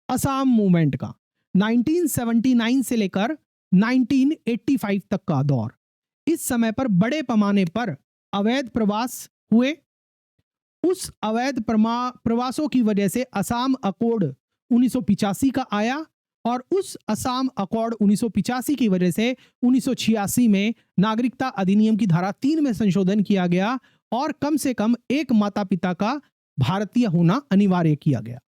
असम मूवमेंट का। 1979 से लेकर 1985 तक का दौर। इस समय पर बड़े पैमाने पर अवैध प्रवास हुए। उस अवैध प्रवासों की वजह से असम अकॉर्ड 1985 का आया, और उस असम अकॉर्ड 1985 की वजह से 1986 में नागरिकता अधिनियम की धारा 3 में संशोधन किया गया और कम से कम एक माता पिता का भारतीय होना अनिवार्य किया गया।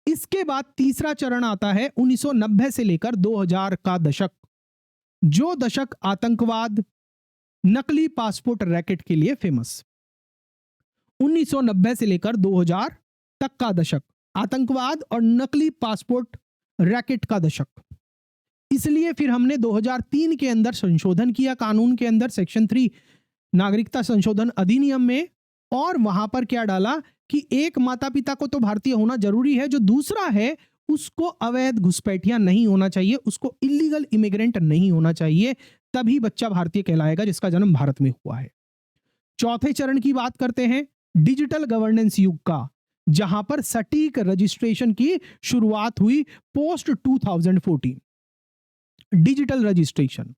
इसके बाद तीसरा चरण आता है 1990 से लेकर 2000 का दशक, जो दशक आतंकवाद, नकली पासपोर्ट रैकेट के लिए फेमस। 1990 से लेकर 2000 तक का दशक आतंकवाद और नकली पासपोर्ट रैकेट का दशक। इसलिए फिर हमने 2003 के अंदर संशोधन किया कानून के अंदर, सेक्शन 3 नागरिकता संशोधन अधिनियम में, और वहां पर क्या डाला कि एक माता पिता को तो भारतीय होना जरूरी है, जो दूसरा है उसको अवैध घुसपैठिया नहीं होना चाहिए, उसको इलीगल इमिग्रेंट नहीं होना चाहिए, तभी बच्चा भारतीय कहलाएगा जिसका जन्म भारत में हुआ है। चौथे चरण की बात करते हैं डिजिटल गवर्नेंस युग का, जहां पर सटीक रजिस्ट्रेशन की शुरुआत हुई पोस्ट 2014, डिजिटल रजिस्ट्रेशन।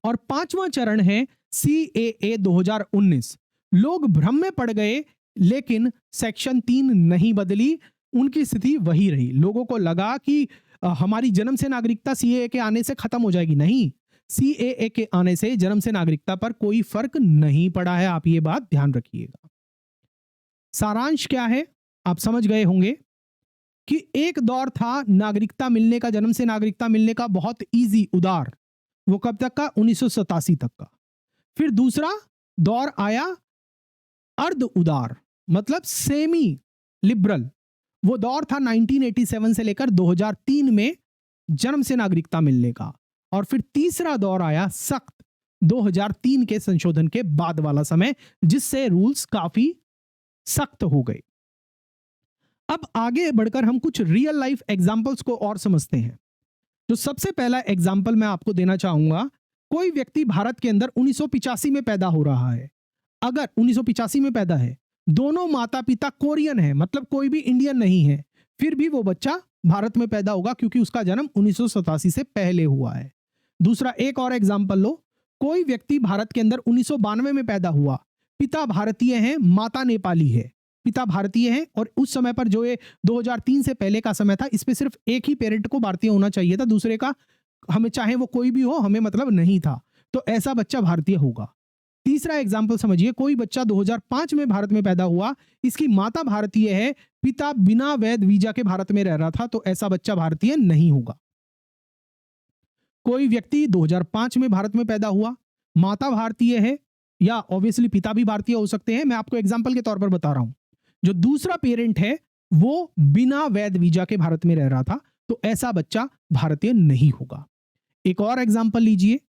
और पांचवां चरण है CAA 2019। लोग भ्रम में पड़ गए, लेकिन सेक्शन 3 नहीं बदली, उनकी स्थिति वही रही। लोगों को लगा कि हमारी जन्म से नागरिकता CAA के आने से खत्म हो जाएगी। नहीं, CAA के आने से जन्म से नागरिकता पर कोई फर्क नहीं पड़ा है, आप ये बात ध्यान रखिएगा। सारांश क्या है, आप समझ गए होंगे कि एक दौर था नागरिकता मिलने का, जन्म से नागरिकता मिलने का बहुत इजी, उदार। वो कब तक का? 1987 तक का। फिर दूसरा दौर आया अर्ध उदार, मतलब सेमी लिबरल। वो दौर था 1987 से लेकर 2003 में जन्म से नागरिकता मिलने का। और फिर तीसरा दौर आया सख्त, 2003 के संशोधन के बाद वाला समय, जिससे रूल्स काफी सख्त हो गए। अब आगे बढ़कर हम कुछ रियल लाइफ एग्जांपल्स को और समझते हैं। तो सबसे पहला एग्जांपल मैं आपको देना चाहूंगा, कोई व्यक्ति भारत के अंदर 1985 में पैदा हो रहा है। अगर 1985 में पैदा है, दोनों माता पिता कोरियन है, मतलब कोई भी इंडियन नहीं है, फिर भी वो बच्चा भारत में पैदा होगा क्योंकि उसका जन्म 1987 से पहले हुआ है। दूसरा, एक और एग्जाम्पल लो, कोई व्यक्ति भारत के अंदर 1992 में पैदा हुआ, पिता भारतीय हैं, माता नेपाली है। पिता भारतीय हैं और उस समय पर जो ये 2003 से पहले का समय था, इस पे सिर्फ एक ही पेरेंट को भारतीय होना चाहिए था, दूसरे का हमें चाहे वो कोई भी हो हमें मतलब नहीं था, तो ऐसा बच्चा भारतीय होगा। तीसरा एग्जाम्पल समझिए, कोई बच्चा 2005 में भारत में पैदा हुआ, इसकी माता भारतीय है, पिता बिना वैध वीजा के भारत में रह रहा था, तो ऐसा बच्चा भारतीय नहीं होगा। कोई व्यक्ति 2005 में भारत में पैदा हुआ, माता भारतीय है या ऑब्वियसली पिता भी भारतीय हो सकते हैं, मैं आपको एग्जाम्पल के तौर पर बता रहा हूं। जो दूसरा पेरेंट है वो बिना वैध वीजा के भारत में रह रहा था, तो ऐसा बच्चा भारतीय नहीं होगा। एक और एग्जाम्पल लीजिए,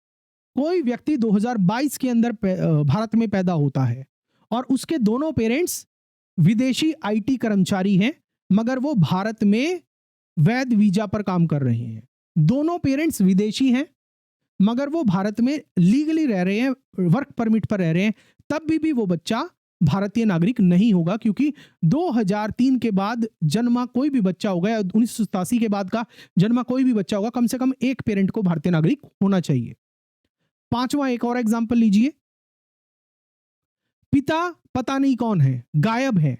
कोई व्यक्ति 2022 के अंदर भारत में पैदा होता है और उसके दोनों पेरेंट्स विदेशी आईटी कर्मचारी हैं, मगर वो भारत में वैध वीजा पर काम कर रहे हैं। दोनों पेरेंट्स विदेशी हैं मगर वो भारत में लीगली रह रहे हैं, वर्क परमिट पर रह रहे हैं, तब भी वो बच्चा भारतीय नागरिक नहीं होगा, क्योंकि 2003 के बाद जन्मा कोई भी बच्चा होगा या 1987 के बाद का जन्मा कोई भी बच्चा होगा, कम से कम एक पेरेंट को भारतीय नागरिक होना चाहिए। पांचवा एक और एग्जाम्पल लीजिए, पिता पता नहीं कौन है, गायब है,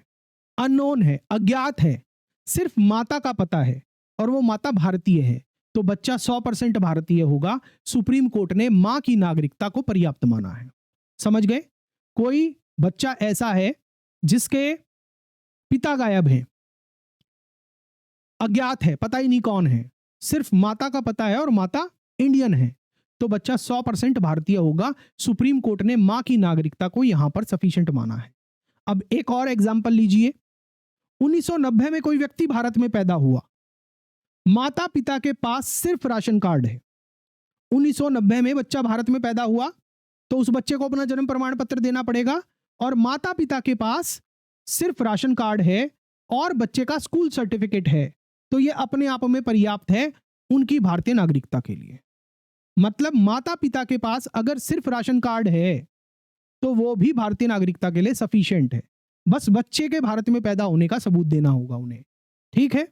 अननोन है, अज्ञात है, सिर्फ माता का पता है और वो माता भारतीय है, तो बच्चा 100% भारतीय होगा। सुप्रीम कोर्ट ने मां की नागरिकता को पर्याप्त माना है। समझ गए? कोई बच्चा ऐसा है जिसके पिता गायब है, अज्ञात है, पता ही नहीं कौन है, सिर्फ माता का पता है और माता इंडियन है, तो बच्चा 100% भारतीय होगा। सुप्रीम कोर्ट ने मां की नागरिकता को यहां पर सफिशिएंट माना है। अब एक और एग्जाम्पल लीजिए, 1990 में कोई व्यक्ति भारत में पैदा हुआ, माता पिता के पास सिर्फ राशन कार्ड है। 1990 में बच्चा भारत में पैदा हुआ तो उस बच्चे को अपना जन्म प्रमाण पत्र देना पड़ेगा, और माता पिता के पास सिर्फ राशन कार्ड है और बच्चे का स्कूल सर्टिफिकेट है, तो यह अपने आप में पर्याप्त है उनकी भारतीय नागरिकता के लिए। मतलब माता पिता के पास अगर सिर्फ राशन कार्ड है तो वो भी भारतीय नागरिकता के लिए सफिशिएंट है, बस बच्चे के भारत में पैदा होने का सबूत देना होगा उन्हें। ठीक है,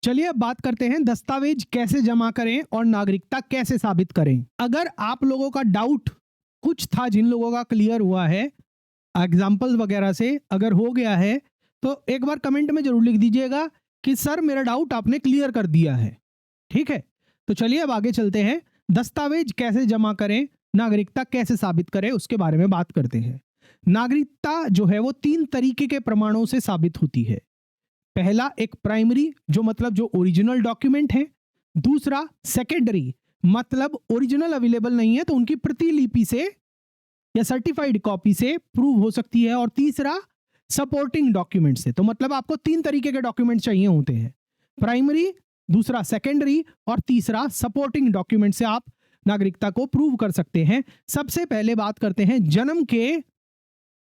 चलिए अब बात करते हैं दस्तावेज कैसे जमा करें और नागरिकता कैसे साबित करें। अगर आप लोगों का डाउट कुछ था, जिन लोगों का क्लियर हुआ है एग्जाम्पल वगैरह से, अगर हो गया है तो एक बार कमेंट में जरूर लिख दीजिएगा कि सर मेरा डाउट आपने क्लियर कर दिया है। ठीक है, तो चलिए अब आगे चलते हैं, दस्तावेज कैसे जमा करें, नागरिकता कैसे साबित करें, उसके बारे में बात करते हैं। नागरिकता जो है वो 3 तरीके के प्रमाणों से साबित होती है। पहला एक प्राइमरी, जो मतलब जो ओरिजिनल डॉक्यूमेंट है। दूसरा सेकेंडरी, मतलब ओरिजिनल अवेलेबल नहीं है तो उनकी प्रतिलिपि से या सर्टिफाइड कॉपी से प्रूव हो सकती है। और तीसरा सपोर्टिंग डॉक्यूमेंट से। तो मतलब आपको 3 तरीके के डॉक्यूमेंट चाहिए होते हैं, प्राइमरी, दूसरा सेकेंडरी और तीसरा सपोर्टिंग डॉक्यूमेंट से आप नागरिकता को प्रूव कर सकते हैं। सबसे पहले बात करते हैं जन्म के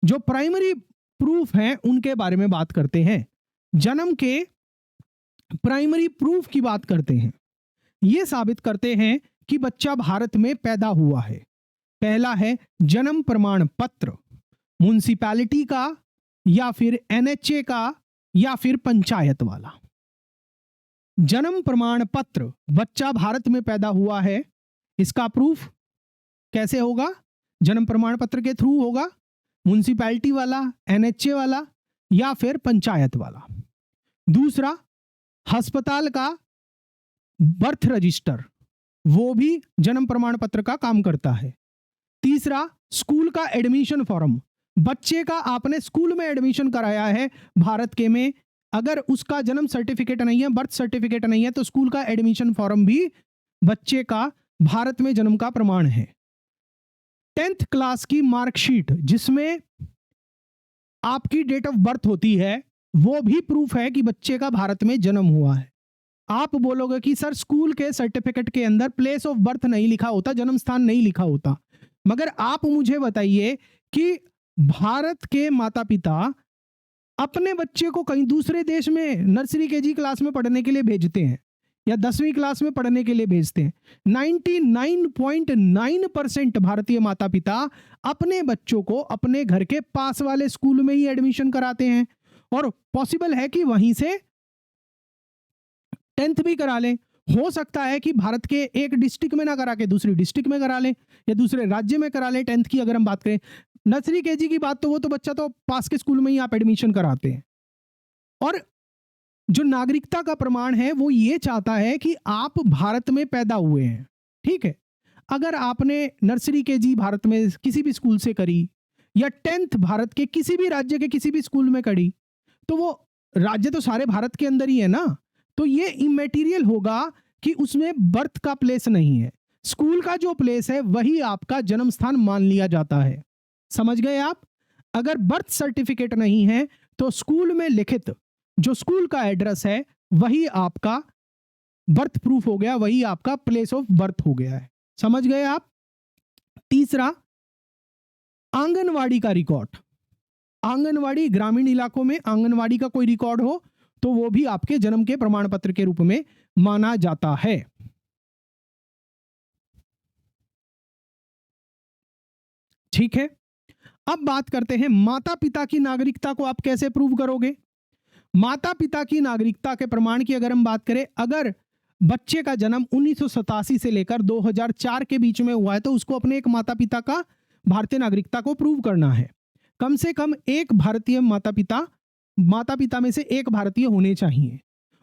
जो प्राइमरी प्रूफ हैं उनके बारे में बात करते हैं। जन्म के प्राइमरी प्रूफ की बात करते हैं, ये साबित करते हैं कि बच्चा भारत में पैदा हुआ है। पहला है जन्म प्रमाण पत्र, म्युनिसिपैलिटी का या फिर एनएचए का या फिर पंचायत वाला। जन्म प्रमाण पत्र, बच्चा भारत में पैदा हुआ है, इसका प्रूफ कैसे होगा? जन्म प्रमाण पत्र के थ्रू होगा, म्युनिसिपैलिटी वाला, एनएचए वाला या फिर पंचायत वाला। दूसरा, अस्पताल का बर्थ रजिस्टर, वो भी जन्म प्रमाण पत्र का काम करता है। तीसरा, स्कूल का एडमिशन फॉर्म, बच्चे का आपने स्कूल में एडमिशन कराया है भारत के में, अगर उसका जन्म सर्टिफिकेट नहीं है, बर्थ सर्टिफिकेट नहीं है, तो स्कूल का एडमिशन फॉर्म भी बच्चे का भारत में जन्म का प्रमाण है। 10th क्लास की मार्कशीट जिसमें आपकी डेट ऑफ बर्थ होती है, वो भी प्रूफ है कि बच्चे का भारत में जन्म हुआ है। आप बोलोगे कि सर स्कूल के सर्टिफिकेट के अंदर प्लेस ऑफ बर्थ नहीं लिखा होता, जन्म स्थान नहीं लिखा होता, मगर आप मुझे बताइए कि भारत के माता पिता अपने बच्चे को कहीं दूसरे देश में नर्सरी केजी क्लास में पढ़ने के लिए भेजते हैं या 10वीं क्लास में पढ़ने के लिए भेजते हैं। 99.9% भारतीय माता पिता अपने बच्चों को अपने घर के पास वाले स्कूल में ही एडमिशन कराते हैं, और पॉसिबल है कि वहीं से 10th भी करा लें। हो सकता है कि भारत के एक डिस्ट्रिक्ट में ना करा के दूसरी डिस्ट्रिक्ट में करा लें या दूसरे राज्य में करा लें 10th की अगर हम बात करें। नर्सरी केजी की बात तो वो तो बच्चा तो पास के स्कूल में ही आप एडमिशन कराते हैं। और जो नागरिकता का प्रमाण है वो ये चाहता है कि आप भारत में पैदा हुए हैं, ठीक है। अगर आपने नर्सरी केजी भारत में किसी भी स्कूल से करी या 10th भारत के किसी भी राज्य के किसी भी स्कूल में करी, तो वो राज्य तो सारे भारत के अंदर ही है ना, तो ये इमैटीरियल होगा कि उसमें बर्थ का प्लेस नहीं है। स्कूल का जो प्लेस है वही आपका जन्म स्थान मान लिया जाता है। समझ गए आप? अगर बर्थ सर्टिफिकेट नहीं है तो स्कूल में लिखित जो स्कूल का एड्रेस है वही आपका बर्थ प्रूफ हो गया, वही आपका प्लेस ऑफ बर्थ हो गया है। समझ गए आप? तीसरा, आंगनवाड़ी का रिकॉर्ड। आंगनवाड़ी, ग्रामीण इलाकों में आंगनवाड़ी का कोई रिकॉर्ड हो तो वो भी आपके जन्म के प्रमाण पत्र के रूप में माना जाता है। ठीक है, अब बात करते हैं माता पिता की नागरिकता को आप कैसे प्रूव करोगे। माता पिता की नागरिकता के प्रमाण की अगर हम बात करें, अगर बच्चे का जन्म 1987 से लेकर 2004 के बीच में हुआ है तो उसको अपने एक माता पिता का भारतीय नागरिकता को प्रूव करना है। कम से कम एक भारतीय माता पिता में से एक भारतीय होने चाहिए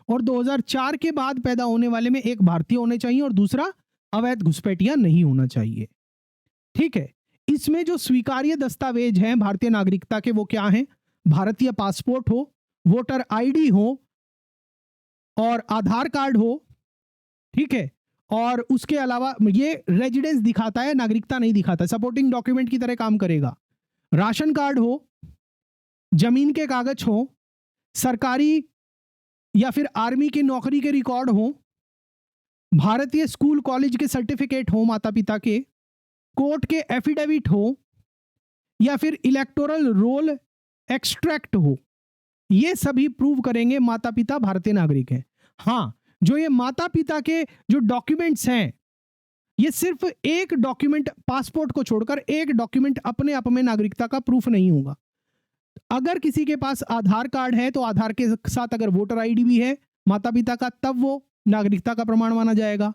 और 2004 के बाद पैदा होने वाले में एक भारतीय होने चाहिए और दूसरा अवैध घुसपैठिया नहीं होना चाहिए। ठीक है, इसमें जो स्वीकार्य दस्तावेज हैं भारतीय नागरिकता के वो क्या हैं? भारतीय पासपोर्ट हो, वोटर आईडी हो और आधार कार्ड हो। ठीक है, और उसके अलावा ये रेजिडेंस दिखाता है, नागरिकता नहीं दिखाता, सपोर्टिंग डॉक्यूमेंट की तरह काम करेगा। राशन कार्ड हो, जमीन के कागज हो, सरकारी या फिर आर्मी की नौकरी के रिकॉर्ड हो, भारतीय स्कूल कॉलेज के सर्टिफिकेट हो माता पिता के, कोर्ट के एफिडेविट हो या फिर इलेक्टोरल रोल एक्सट्रैक्ट हो, ये सभी प्रूव करेंगे माता पिता भारतीय नागरिक हैं। हाँ, जो ये माता पिता के जो डॉक्यूमेंट्स हैं, ये सिर्फ एक डॉक्यूमेंट, पासपोर्ट को छोड़कर एक डॉक्यूमेंट अपने आप में नागरिकता का प्रूफ नहीं होगा। अगर किसी के पास आधार कार्ड है तो आधार के साथ अगर वोटर आईडी भी है माता पिता का, तब वो नागरिकता का प्रमाण माना जाएगा।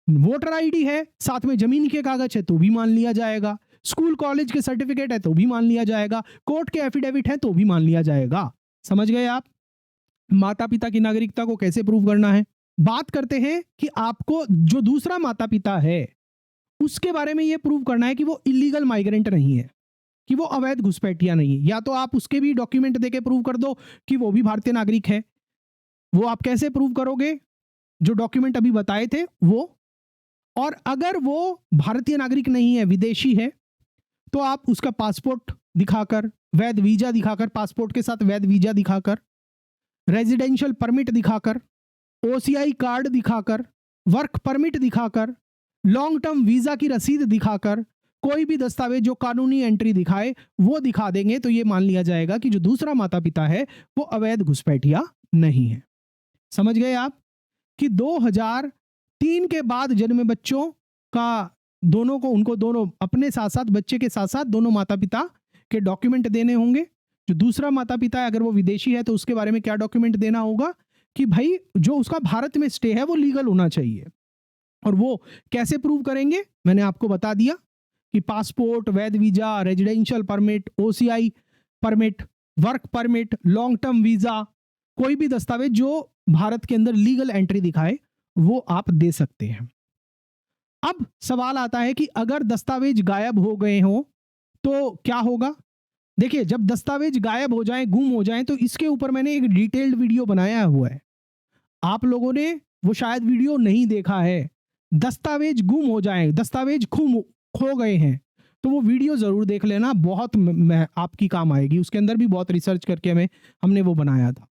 वोटर आईडी है, साथ में जमीन के कागज है तो भी मान लिया जाएगा, स्कूल कॉलेज के सर्टिफिकेट है तो भी मान लिया जाएगा, कोर्ट के एफिडेविट है तो भी मान लिया जाएगा। समझ गए आप माता पिता की नागरिकता को कैसे प्रूव करना है। बात करते हैं कि आपको जो दूसरा माता पिता है उसके बारे में यह प्रूव करना है कि वो इलीगल माइग्रेंट नहीं है, कि वो अवैध घुसपैठिया नहीं है। या तो आप उसके भी डॉक्यूमेंट देके प्रूव कर दो कि वो भी भारतीय नागरिक है। वो आप कैसे प्रूव करोगे? जो डॉक्यूमेंट अभी बताए थे वो। और अगर वो भारतीय नागरिक नहीं है, विदेशी है, तो आप उसका पासपोर्ट दिखाकर, वैध वीजा दिखाकर, पासपोर्ट के साथ वैध वीजा दिखाकर, रेजिडेंशियल परमिट दिखाकर, ओसीआई कार्ड दिखाकर, वर्क परमिट दिखाकर, लॉन्ग टर्म वीजा की रसीद दिखाकर, कोई भी दस्तावेज जो कानूनी एंट्री दिखाए वो दिखा देंगे तो ये मान लिया जाएगा कि जो दूसरा माता पिता है वो अवैध घुसपैठिया नहीं है। समझ गए आप कि 2003 के बाद जन्मे बच्चों का दोनों को, उनको दोनों अपने साथ साथ, बच्चे के साथ साथ दोनों माता पिता के डॉक्यूमेंट देने होंगे। जो दूसरा माता पिता है अगर वो विदेशी है तो उसके बारे में क्या डॉक्यूमेंट देना होगा कि भाई जो उसका भारत में स्टे है वो लीगल होना चाहिए। और वो कैसे प्रूव करेंगे? मैंने आपको बता दिया कि पासपोर्ट, वैध visa, residential permit, OCI permit, work permit, long term visa, कोई भी दस्तावेज जो भारत के अंदर लीगल एंट्री दिखाए वो आप दे सकते हैं। अब सवाल आता है कि अगर दस्तावेज गायब हो गए हो तो क्या होगा? देखिए, जब दस्तावेज गायब हो जाएं, गुम हो जाएं, तो इसके ऊपर मैंने एक डिटेल्ड वीडियो बनाया हुआ है। आप लोगों ने वो शायद वीडियो नहीं देखा है। दस्तावेज गुम हो जाएं, दस्तावेज खो गए हैं तो वो वीडियो जरूर देख लेना, बहुत आपकी काम आएगी। उसके अंदर भी बहुत रिसर्च करके हमने वो बनाया था।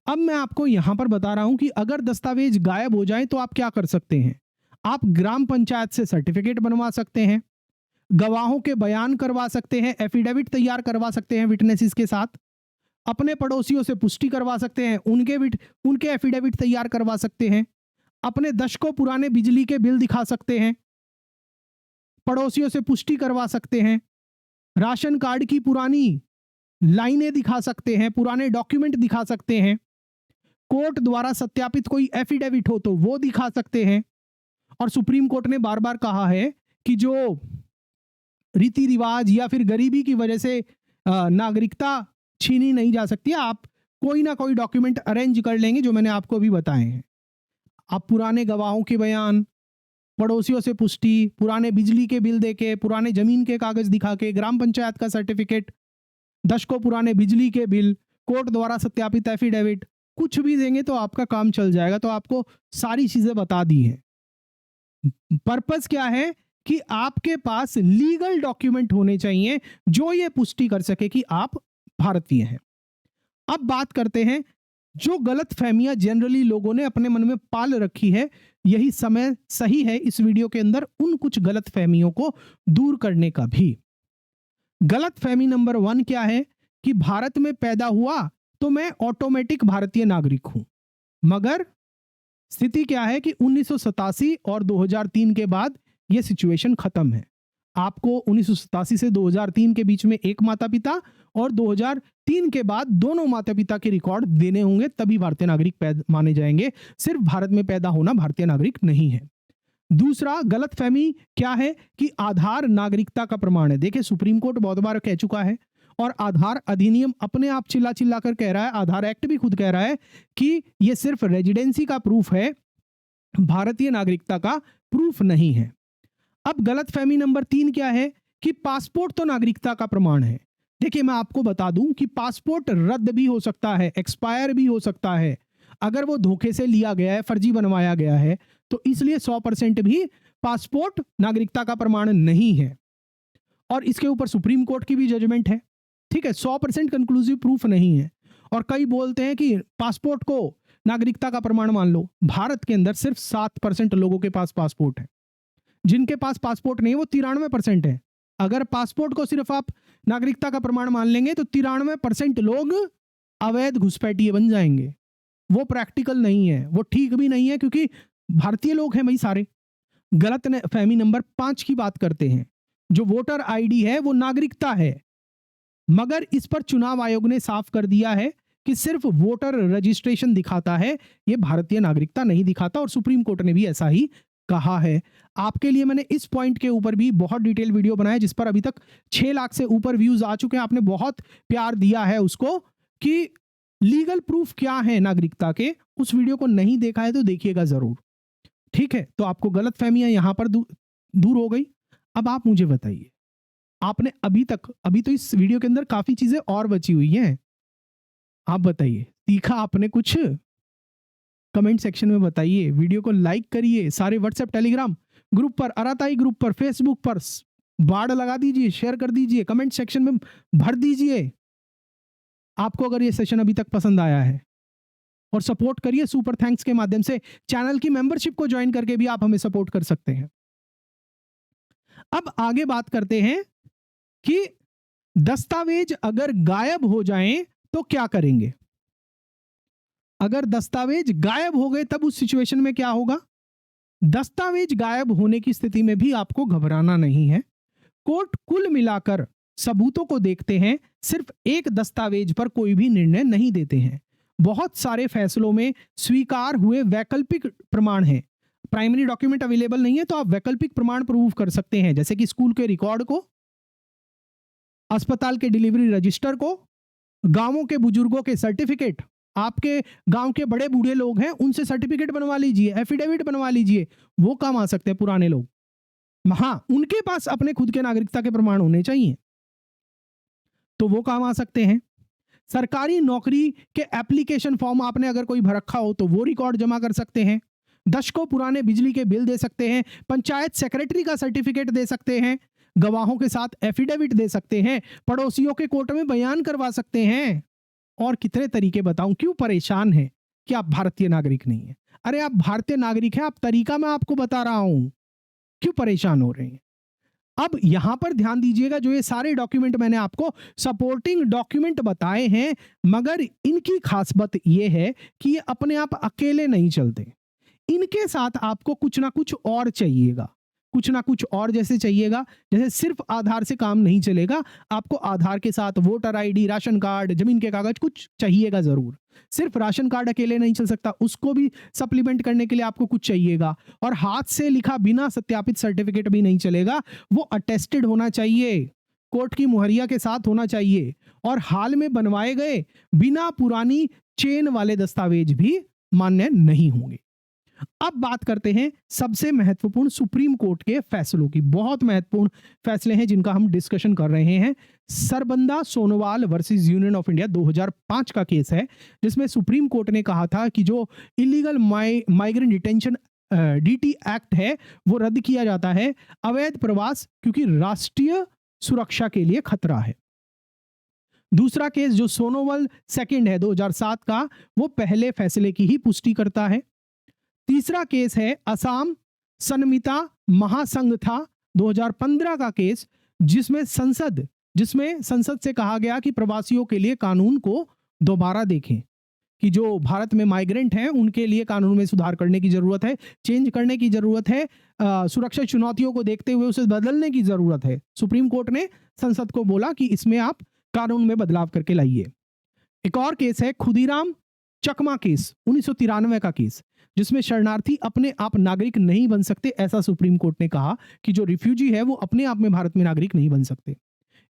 अब मैं आपको यहां पर बता रहा हूं कि अगर दस्तावेज गायब हो जाए तो आप क्या कर सकते हैं। आप ग्राम पंचायत से सर्टिफिकेट बनवा सकते हैं, गवाहों के बयान करवा सकते हैं, एफिडेविट तैयार करवा सकते हैं विटनेसेस के साथ, अपने पड़ोसियों से पुष्टि करवा सकते हैं, उनके एफिडेविट तैयार करवा सकते हैं, अपने दशकों पुराने बिजली के बिल दिखा सकते हैं, पड़ोसियों से पुष्टि करवा सकते हैं, राशन कार्ड की पुरानी लाइनें दिखा सकते हैं, पुराने डॉक्यूमेंट दिखा सकते हैं, कोर्ट द्वारा सत्यापित कोई एफिडेविट हो तो वो दिखा सकते हैं। और सुप्रीम कोर्ट ने बार बार कहा है कि जो रीति रिवाज या फिर गरीबी की वजह से नागरिकता छीनी नहीं जा सकती है। आप कोई ना कोई डॉक्यूमेंट अरेंज कर लेंगे, जो मैंने आपको अभी बताए हैं। आप पुराने गवाहों के बयान, पड़ोसियों से पुष्टि, पुराने बिजली के बिल देके, पुराने जमीन के कागज दिखा के, ग्राम पंचायत का सर्टिफिकेट, दशकों पुराने बिजली के बिल, कोर्ट द्वारा सत्यापित एफिडेविट, कुछ भी देंगे तो आपका काम चल जाएगा। तो आपको सारी चीजें बता दी हैं। पर्पस क्या है कि आपके पास लीगल डॉक्यूमेंट होने चाहिए जो ये पुष्टि कर सके कि आप भारतीय हैं। अब बात करते हैं जो गलत फहमियां जनरली लोगों ने अपने मन में पाल रखी है। यही समय सही है इस वीडियो के अंदर उन कुछ गलत फहमियों को दूर करने का भी। गलत फहमी नंबर 1 क्या है कि भारत में पैदा हुआ तो मैं ऑटोमेटिक भारतीय नागरिक हूं। मगर स्थिति क्या है कि 1987 और 2003 के बाद यह सिचुएशन खत्म है। आपको 1987 से 2003 के बीच में एक माता पिता और 2003 के बाद दोनों माता पिता के रिकॉर्ड देने होंगे, तभी भारतीय नागरिक माने जाएंगे। सिर्फ भारत में पैदा होना भारतीय नागरिक नहीं है। दूसरा गलतफहमी क्या है कि आधार नागरिकता का प्रमाण है। देखिए, सुप्रीम कोर्ट बहुत बार कह चुका है और आधार अधिनियम अपने आप चिल्ला चिल्ला कर कह रहा है, आधार एक्ट भी खुद कह रहा है कि यह सिर्फ रेजिडेंसी का प्रूफ है, भारतीय नागरिकता का प्रूफ नहीं है। अब गलतफहमी नंबर 3 क्या है कि पासपोर्ट तो नागरिकता का प्रमाण है। देखिए, मैं आपको बता दूं कि पासपोर्ट रद्द भी हो सकता है, एक्सपायर भी हो सकता है। अगर वो धोखे से लिया गया है, फर्जी बनवाया गया है, तो इसलिए 100% भी पासपोर्ट नागरिकता का प्रमाण नहीं है। और इसके ऊपर सुप्रीम कोर्ट की भी जजमेंट है। ठीक है, 100% कंक्लूसिव प्रूफ नहीं है। और कई बोलते हैं कि पासपोर्ट को नागरिकता का प्रमाण मान लो। भारत के अंदर सिर्फ 7% लोगों के पास पासपोर्ट है। जिनके पास पासपोर्ट नहीं है वो 93% है। अगर पासपोर्ट को सिर्फ आप नागरिकता का प्रमाण मान लेंगे तो 93% लोग अवैध घुसपैठिए बन जाएंगे। वो प्रैक्टिकल नहीं है, वो ठीक भी नहीं है, क्योंकि भारतीय लोग हैं भाई सारे। गलत फहमी नंबर 5 की बात करते हैं। जो वोटर आईडी है वो नागरिकता है, मगर इस पर चुनाव आयोग ने साफ कर दिया है कि सिर्फ वोटर रजिस्ट्रेशन दिखाता है, ये भारतीय नागरिकता नहीं दिखाता। और सुप्रीम कोर्ट ने भी ऐसा ही कहा है। आपके लिए मैंने इस पॉइंट के ऊपर भी बहुत डिटेल वीडियो बनाया, जिस पर अभी तक 6 लाख से ऊपर व्यूज आ चुके हैं। आपने बहुत प्यार दिया है उसको कि लीगल प्रूफ क्या है नागरिकता के। उस वीडियो को नहीं देखा है तो देखिएगा जरूर। ठीक है, तो आपको गलतफहमियां यहां पर दूर हो गई। अब आप मुझे बताइए, आपने अभी तो इस वीडियो के अंदर काफी चीजें और बची हुई हैं। आप बताइए, सीखा आपने कुछ? कमेंट सेक्शन में बताइए। वीडियो को लाइक करिए। सारे व्हाट्सएप टेलीग्राम ग्रुप पर, अराताई ग्रुप पर, फेसबुक पर बाड़ लगा दीजिए, शेयर कर दीजिए, कमेंट सेक्शन में भर दीजिए आपको अगर ये सेशन अभी तक पसंद आया है। और सपोर्ट करिए सुपर थैंक्स के माध्यम से। चैनल की मेंबरशिप को ज्वाइन करके भी आप हमें सपोर्ट कर सकते हैं। अब आगे बात करते हैं कि दस्तावेज अगर गायब हो जाएं तो क्या करेंगे। अगर दस्तावेज गायब हो गए तब उस सिचुएशन में क्या होगा। दस्तावेज गायब होने की स्थिति में भी आपको घबराना नहीं है। कोर्ट कुल मिलाकर सबूतों को देखते हैं, सिर्फ एक दस्तावेज पर कोई भी निर्णय नहीं देते हैं। बहुत सारे फैसलों में स्वीकार हुए वैकल्पिक प्रमाण हैं। प्राइमरी डॉक्यूमेंट अवेलेबल नहीं है तो आप वैकल्पिक प्रमाण प्रूव कर सकते हैं, जैसे कि स्कूल के रिकॉर्ड को, अस्पताल के डिलीवरी रजिस्टर को, गांवों के बुजुर्गों के सर्टिफिकेट। आपके गांव के बड़े बूढ़े लोग हैं, उनसे सर्टिफिकेट बनवा लीजिए, एफिडेविट बनवा लीजिए, वो काम आ सकते हैं पुराने लोग। हाँ, उनके पास अपने खुद के नागरिकता के प्रमाण होने चाहिए, तो वो काम आ सकते हैं। सरकारी नौकरी के एप्लीकेशन फॉर्म आपने अगर कोई भर रखा हो तो वो रिकॉर्ड जमा कर सकते हैं। दशकों पुराने बिजली के बिल दे सकते हैं। पंचायत सेक्रेटरी का सर्टिफिकेट दे सकते हैं। गवाहों के साथ एफिडेविट दे सकते हैं। पड़ोसियों के कोर्ट में बयान करवा सकते हैं। और कितने तरीके बताऊं। क्यों परेशान है कि आप भारतीय नागरिक नहीं है? अरे आप भारतीय नागरिक हैं, आप तरीका मैं आपको बता रहा हूं, क्यों परेशान हो रहे हैं? अब यहां पर ध्यान दीजिएगा, जो ये सारे डॉक्यूमेंट मैंने आपको सपोर्टिंग डॉक्यूमेंट बताए हैं, मगर इनकी खास बात ये है कि ये अपने आप अकेले नहीं चलते। इनके साथ आपको कुछ ना कुछ और चाहिएगा, कुछ ना कुछ और जैसे चाहिएगा। जैसे सिर्फ आधार से काम नहीं चलेगा, आपको आधार के साथ वोटर आईडी, राशन कार्ड, जमीन के कागज कुछ चाहिएगा जरूर। सिर्फ राशन कार्ड अकेले नहीं चल सकता, उसको भी सप्लीमेंट करने के लिए आपको कुछ चाहिएगा। और हाथ से लिखा बिना सत्यापित सर्टिफिकेट भी नहीं चलेगा, वो अटेस्टेड होना चाहिए, कोर्ट की मुहरिया के साथ होना चाहिए, और हाल में बनवाए गए बिना पुरानी चेन वाले दस्तावेज भी मान्य नहीं होंगे। अब बात करते हैं सबसे महत्वपूर्ण सुप्रीम कोर्ट के फैसलों की। बहुत महत्वपूर्ण फैसले हैं जिनका हम डिस्कशन कर रहे हैं। Sarbananda Sonowal versus Union of India 2005 का केस है, जिसमें सुप्रीम कोर्ट ने कहा था कि जो illegal migrant detention DT act है वो रद्द किया जाता है, अवैध प्रवास क्योंकि राष्ट्रीय सुरक्षा के लिए खतरा है। दूसरा केस जो सोनोवाल सेकंड है 2007 का, वो पहले फैसले की ही पुष्टि करता है। तीसरा केस है असम संमिता महासंघ था 2015 का केस, जिसमें संसद से कहा गया कि प्रवासियों के लिए कानून को दोबारा देखें, कि जो भारत में माइग्रेंट हैं उनके लिए कानून में सुधार करने की जरूरत है, चेंज करने की जरूरत है, सुरक्षा चुनौतियों को देखते हुए उसे बदलने की जरूरत है। सुप्रीम कोर्ट ने संसद को बोला कि इसमें आप कानून में बदलाव करके लाइए। एक और केस है खुदीराम चकमा केस 1993 का केस, जिसमें शरणार्थी अपने आप नागरिक नहीं बन सकते, ऐसा सुप्रीम कोर्ट ने कहा कि जो रिफ्यूजी है वो अपने आप में भारत में नागरिक नहीं बन सकते।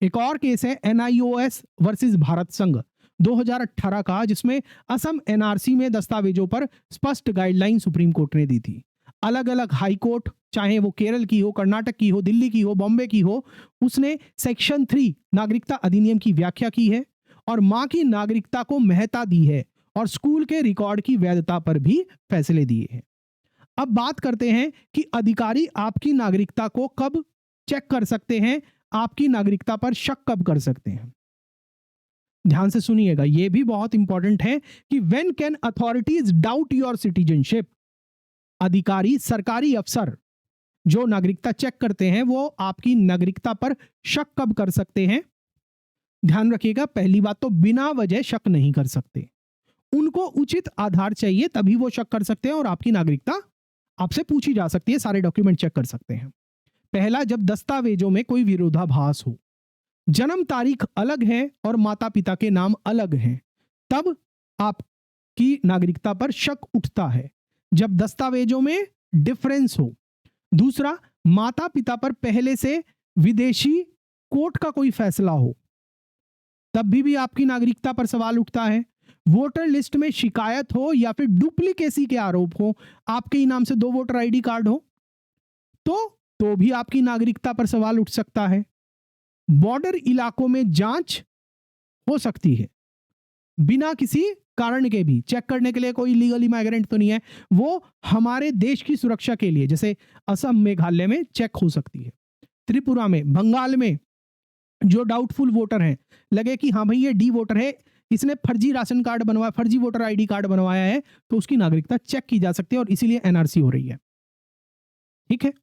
एक और केस है NIOS वर्सेस भारत संघ 2018 का, जिसमें असम NRC में दस्तावेजों पर स्पष्ट गाइडलाइन सुप्रीम कोर्ट ने दी थी। अलग अलग हाई कोर्ट, चाहे वो केरल की हो, कर्नाटक की हो, दिल्ली की हो, बॉम्बे की हो, उसने सेक्शन 3 नागरिकता अधिनियम की व्याख्या की है और मां की नागरिकता को महत्ता दी है और स्कूल के रिकॉर्ड की वैधता पर भी फैसले दिए हैं। अब बात करते हैं कि अधिकारी आपकी नागरिकता को कब चेक कर सकते हैं, आपकी नागरिकता पर शक कब कर सकते हैं। ध्यान से सुनिएगा, यह भी बहुत इंपॉर्टेंट है कि when can authorities doubt your citizenship. अधिकारी, सरकारी अफसर जो नागरिकता चेक करते हैं वो आपकी नागरिकता पर शक कब कर सकते हैं। ध्यान रखिएगा, पहली बात तो बिना वजह शक नहीं कर सकते, उनको उचित आधार चाहिए तभी वो शक कर सकते हैं और आपकी नागरिकता आपसे पूछी जा सकती है, सारे डॉक्यूमेंट चेक कर सकते हैं। पहला, जब दस्तावेजों में कोई विरोधाभास हो, जन्म तारीख अलग है और माता पिता के नाम अलग हैं, तब आपकी नागरिकता पर शक उठता है, जब दस्तावेजों में डिफरेंस हो। दूसरा, माता पिता पर पहले से विदेशी कोर्ट का कोई फैसला हो, तब भी आपकी नागरिकता पर सवाल उठता है। वोटर लिस्ट में शिकायत हो या फिर डुप्लीकेसी के आरोप हो, आपके ही नाम से 2 वोटर आईडी कार्ड हो, तो भी आपकी नागरिकता पर सवाल उठ सकता है। बॉर्डर इलाकों में जांच हो सकती है बिना किसी कारण के भी, चेक करने के लिए कोई लीगल इमाइग्रेंट तो नहीं है, वो हमारे देश की सुरक्षा के लिए, जैसे असम मेघालय में चेक हो सकती है, त्रिपुरा में, बंगाल में जो डाउटफुल वोटर हैं, लगे कि हाँ भाई ये डी वोटर है, इसने फर्जी राशन कार्ड बनवाया, फर्जी वोटर आईडी कार्ड बनवाया है, तो उसकी नागरिकता चेक की जा सकती है और इसीलिए एनआरसी हो रही है। ठीक है,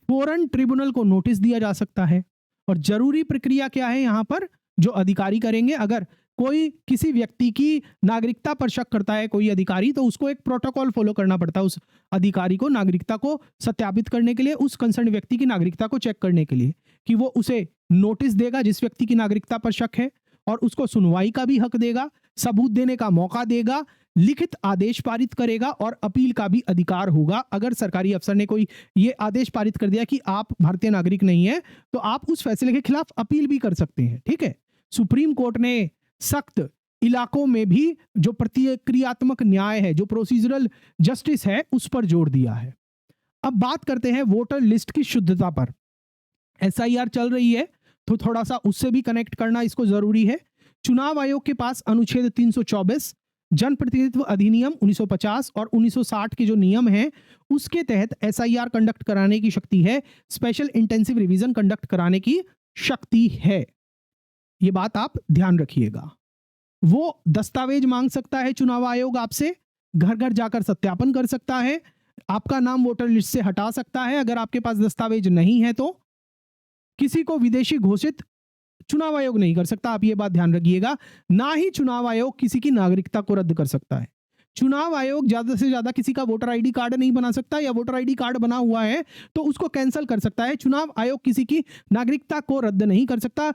फॉरेन ट्रिब्यूनल को नोटिस दिया जा सकता है। और जरूरी प्रक्रिया क्या है यहां पर, जो अधिकारी करेंगे, अगर कोई किसी व्यक्ति की नागरिकता पर शक करता है कोई अधिकारी, तो उसको एक प्रोटोकॉल फॉलो करना पड़ता है उस अधिकारी को नागरिकता को सत्यापित करने के लिए, उस कंसर्न व्यक्ति की नागरिकता को चेक करने के लिए, कि वो उसे नोटिस देगा जिस व्यक्ति की नागरिकता पर शक है, और उसको सुनवाई का भी हक देगा, सबूत देने का मौका देगा, लिखित आदेश पारित करेगा और अपील का भी अधिकार होगा। अगर सरकारी अफसर ने कोई ये आदेश पारित कर दिया कि आप भारतीय नागरिक नहीं है, तो आप उस फैसले के खिलाफ अपील भी कर सकते हैं। ठीक है, सुप्रीम कोर्ट ने सख्त इलाकों में भी जो प्रतिक्रियात्मक न्याय है, जो प्रोसीजरल जस्टिस है, उस पर जोर दिया है। अब बात करते हैं वोटर लिस्ट की शुद्धता पर। एसआईआर चल रही है तो थोड़ा सा उससे भी कनेक्ट करना इसको जरूरी है। चुनाव आयोग के पास अनुच्छेद 324, जनप्रतिनिधित्व अधिनियम 1950 और 1960 के जो नियम हैं उसके तहत एसआईआर कंडक्ट कराने की शक्ति है, स्पेशल इंटेंसिव रिवीजन कंडक्ट कराने की शक्ति है। ये बात आप ध्यान रखिएगा। वो दस्तावेज मांग सकता है चुनाव आयोग आपसे, घर घर जाकर सत्यापन कर सकता है, आपका नाम वोटर लिस्ट से हटा सकता है अगर आपके पास दस्तावेज नहीं है तो। किसी को विदेशी घोषित चुनाव आयोग नहीं कर सकता, आप ये बात ध्यान रखिएगा। ना ही चुनाव आयोग किसी की नागरिकता को रद्द कर सकता है। चुनाव आयोग ज्यादा से ज्यादा किसी का वोटर आईडी कार्ड नहीं बना सकता, या वोटर आईडी कार्ड बना हुआ है तो उसको कैंसिल कर सकता है। चुनाव आयोग किसी की नागरिकता को रद्द नहीं कर सकता।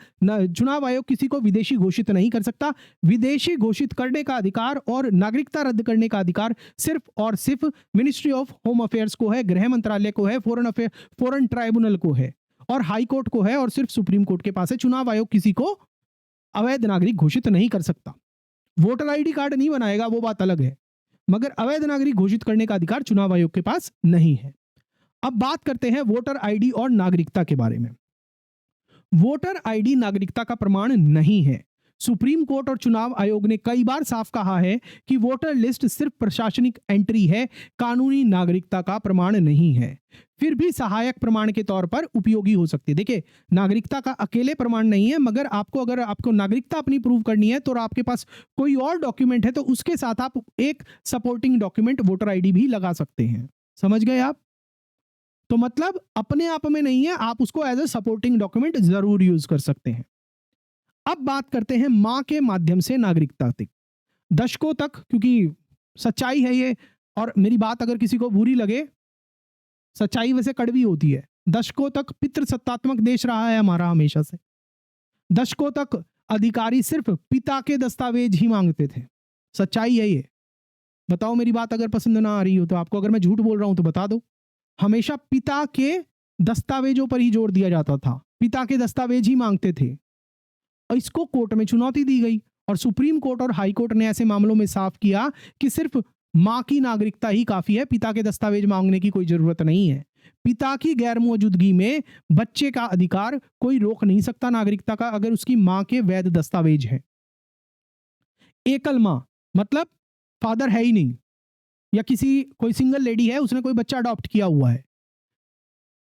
चुनाव आयोग किसी को विदेशी घोषित नहीं कर सकता। विदेशी घोषित करने का अधिकार और नागरिकता रद्द करने का अधिकार सिर्फ और सिर्फ मिनिस्ट्री ऑफ होम अफेयर्स को है, गृह मंत्रालय को है, फॉरेन ट्राइब्यूनल को है और हाई कोर्ट को है, और सिर्फ सुप्रीम कोर्ट के पास है। चुनाव आयोग किसी को अवैध नागरिक घोषित नहीं कर सकता। वोटर आईडी कार्ड नहीं बनाएगा, वो बात अलग है, मगर अवैध नागरिक घोषित करने का अधिकार चुनाव आयोग के पास नहीं है। अब बात करते हैं वोटर आईडी और नागरिकता के बारे में। वोटर आईडी नागरिकता का प्रमाण नहीं है। सुप्रीम कोर्ट और चुनाव आयोग ने कई बार साफ कहा है कि वोटर लिस्ट सिर्फ प्रशासनिक एंट्री है, कानूनी नागरिकता का प्रमाण नहीं है। फिर भी सहायक प्रमाण के तौर पर उपयोगी हो सकती है। देखिए, नागरिकता का अकेले प्रमाण नहीं है, मगर अगर आपको नागरिकता अपनी प्रूव करनी है तो आपके पास कोई और डॉक्यूमेंट है तो उसके साथ आप एक सपोर्टिंग डॉक्यूमेंट वोटर आईडी भी लगा सकते हैं। समझ गए आप? तो मतलब अपने आप में नहीं है, आप उसको एज ए सपोर्टिंग डॉक्यूमेंट जरूर यूज कर सकते हैं। अब बात करते हैं मां के माध्यम से नागरिकता तक। दशकों तक, क्योंकि सच्चाई है ये, और मेरी बात अगर किसी को बुरी लगे, सच्चाई वैसे कड़वी होती है, दशकों तक पितृसत्तात्मक देश रहा है हमारा हमेशा से। दशकों तक अधिकारी सिर्फ पिता के दस्तावेज ही मांगते थे। सच्चाई है ये। बताओ, मेरी बात अगर पसंद ना आ रही हो तो आपको, अगर मैं झूठ बोल रहा हूं तो बता दो। हमेशा पिता के दस्तावेजों पर ही जोर दिया जाता था, पिता के दस्तावेज ही मांगते थे। और इसको कोर्ट में चुनौती दी गई और सुप्रीम कोर्ट और हाई कोर्ट ने ऐसे मामलों में साफ किया कि सिर्फ मां की नागरिकता ही काफी है, पिता के दस्तावेज मांगने की कोई जरूरत नहीं है। पिता की गैर मौजूदगी में बच्चे का अधिकार कोई रोक नहीं सकता नागरिकता का, अगर उसकी मां के वैध दस्तावेज हैं। एकल मां मतलब फादर है ही नहीं, या कोई सिंगल लेडी है, उसने कोई बच्चा अडॉप्ट किया हुआ है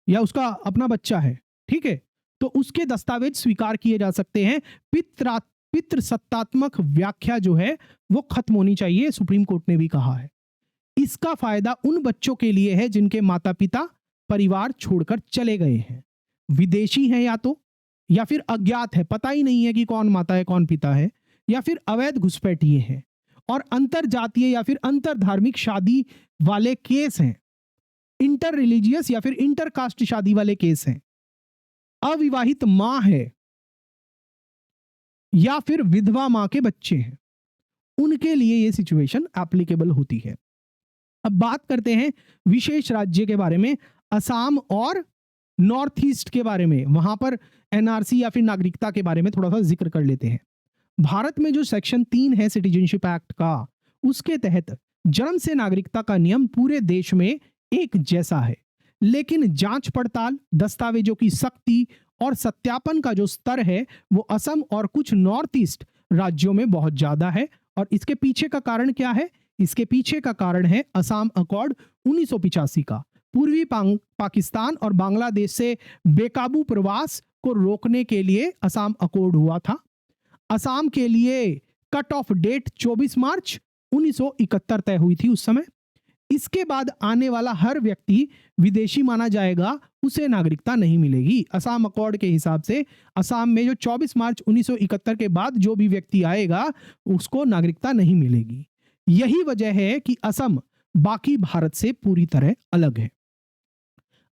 या उसका अपना बच्चा है, ठीक है, तो उसके दस्तावेज स्वीकार किए जा सकते हैं। पितृसत्तात्मक व्याख्या जो है वो खत्म होनी चाहिए, सुप्रीम कोर्ट ने भी कहा है। इसका फायदा उन बच्चों के लिए है जिनके माता पिता परिवार छोड़कर चले गए हैं, विदेशी हैं या फिर अज्ञात है, पता ही नहीं है कि कौन माता है कौन पिता है, या फिर अवैध घुसपैठिए हैं, और अंतर जातीय या फिर अंतर धार्मिक शादी वाले केस हैं, इंटर रिलीजियस या फिर इंटर कास्ट शादी वाले केस हैं, अविवाहित मां है या फिर विधवा मां के बच्चे हैं, उनके लिए यह सिचुएशन एप्लीकेबल होती है। अब बात करते हैं विशेष राज्य के बारे में, असम और नॉर्थ ईस्ट के बारे में। वहां पर एनआरसी या फिर नागरिकता के बारे में थोड़ा सा जिक्र कर लेते हैं। भारत में जो सेक्शन 3 है सिटीजनशिप एक्ट का, उसके तहत जन्म से नागरिकता का नियम पूरे देश में एक जैसा है, लेकिन जांच पड़ताल, दस्तावेजों की सख्ती और सत्यापन का जो स्तर है वो असम और कुछ नॉर्थ ईस्ट राज्यों में बहुत ज्यादा है। और इसके पीछे का कारण क्या है? इसके पीछे का कारण है असम अकॉर्ड 1985 का। पूर्वी पाकिस्तान और बांग्लादेश से बेकाबू प्रवास को रोकने के लिए असम अकॉर्ड हुआ था। असम के लिए कट ऑफ डेट 24 मार्च 1971 तय हुई थी उस समय। इसके बाद आने वाला हर व्यक्ति विदेशी माना जाएगा, उसे नागरिकता नहीं मिलेगी। असम अकॉर्ड के हिसाब से असम में जो 24 मार्च 1971 के बाद जो भी व्यक्ति आएगा उसको नागरिकता नहीं मिलेगी। यही वजह है कि असम बाकी भारत से पूरी तरह अलग है।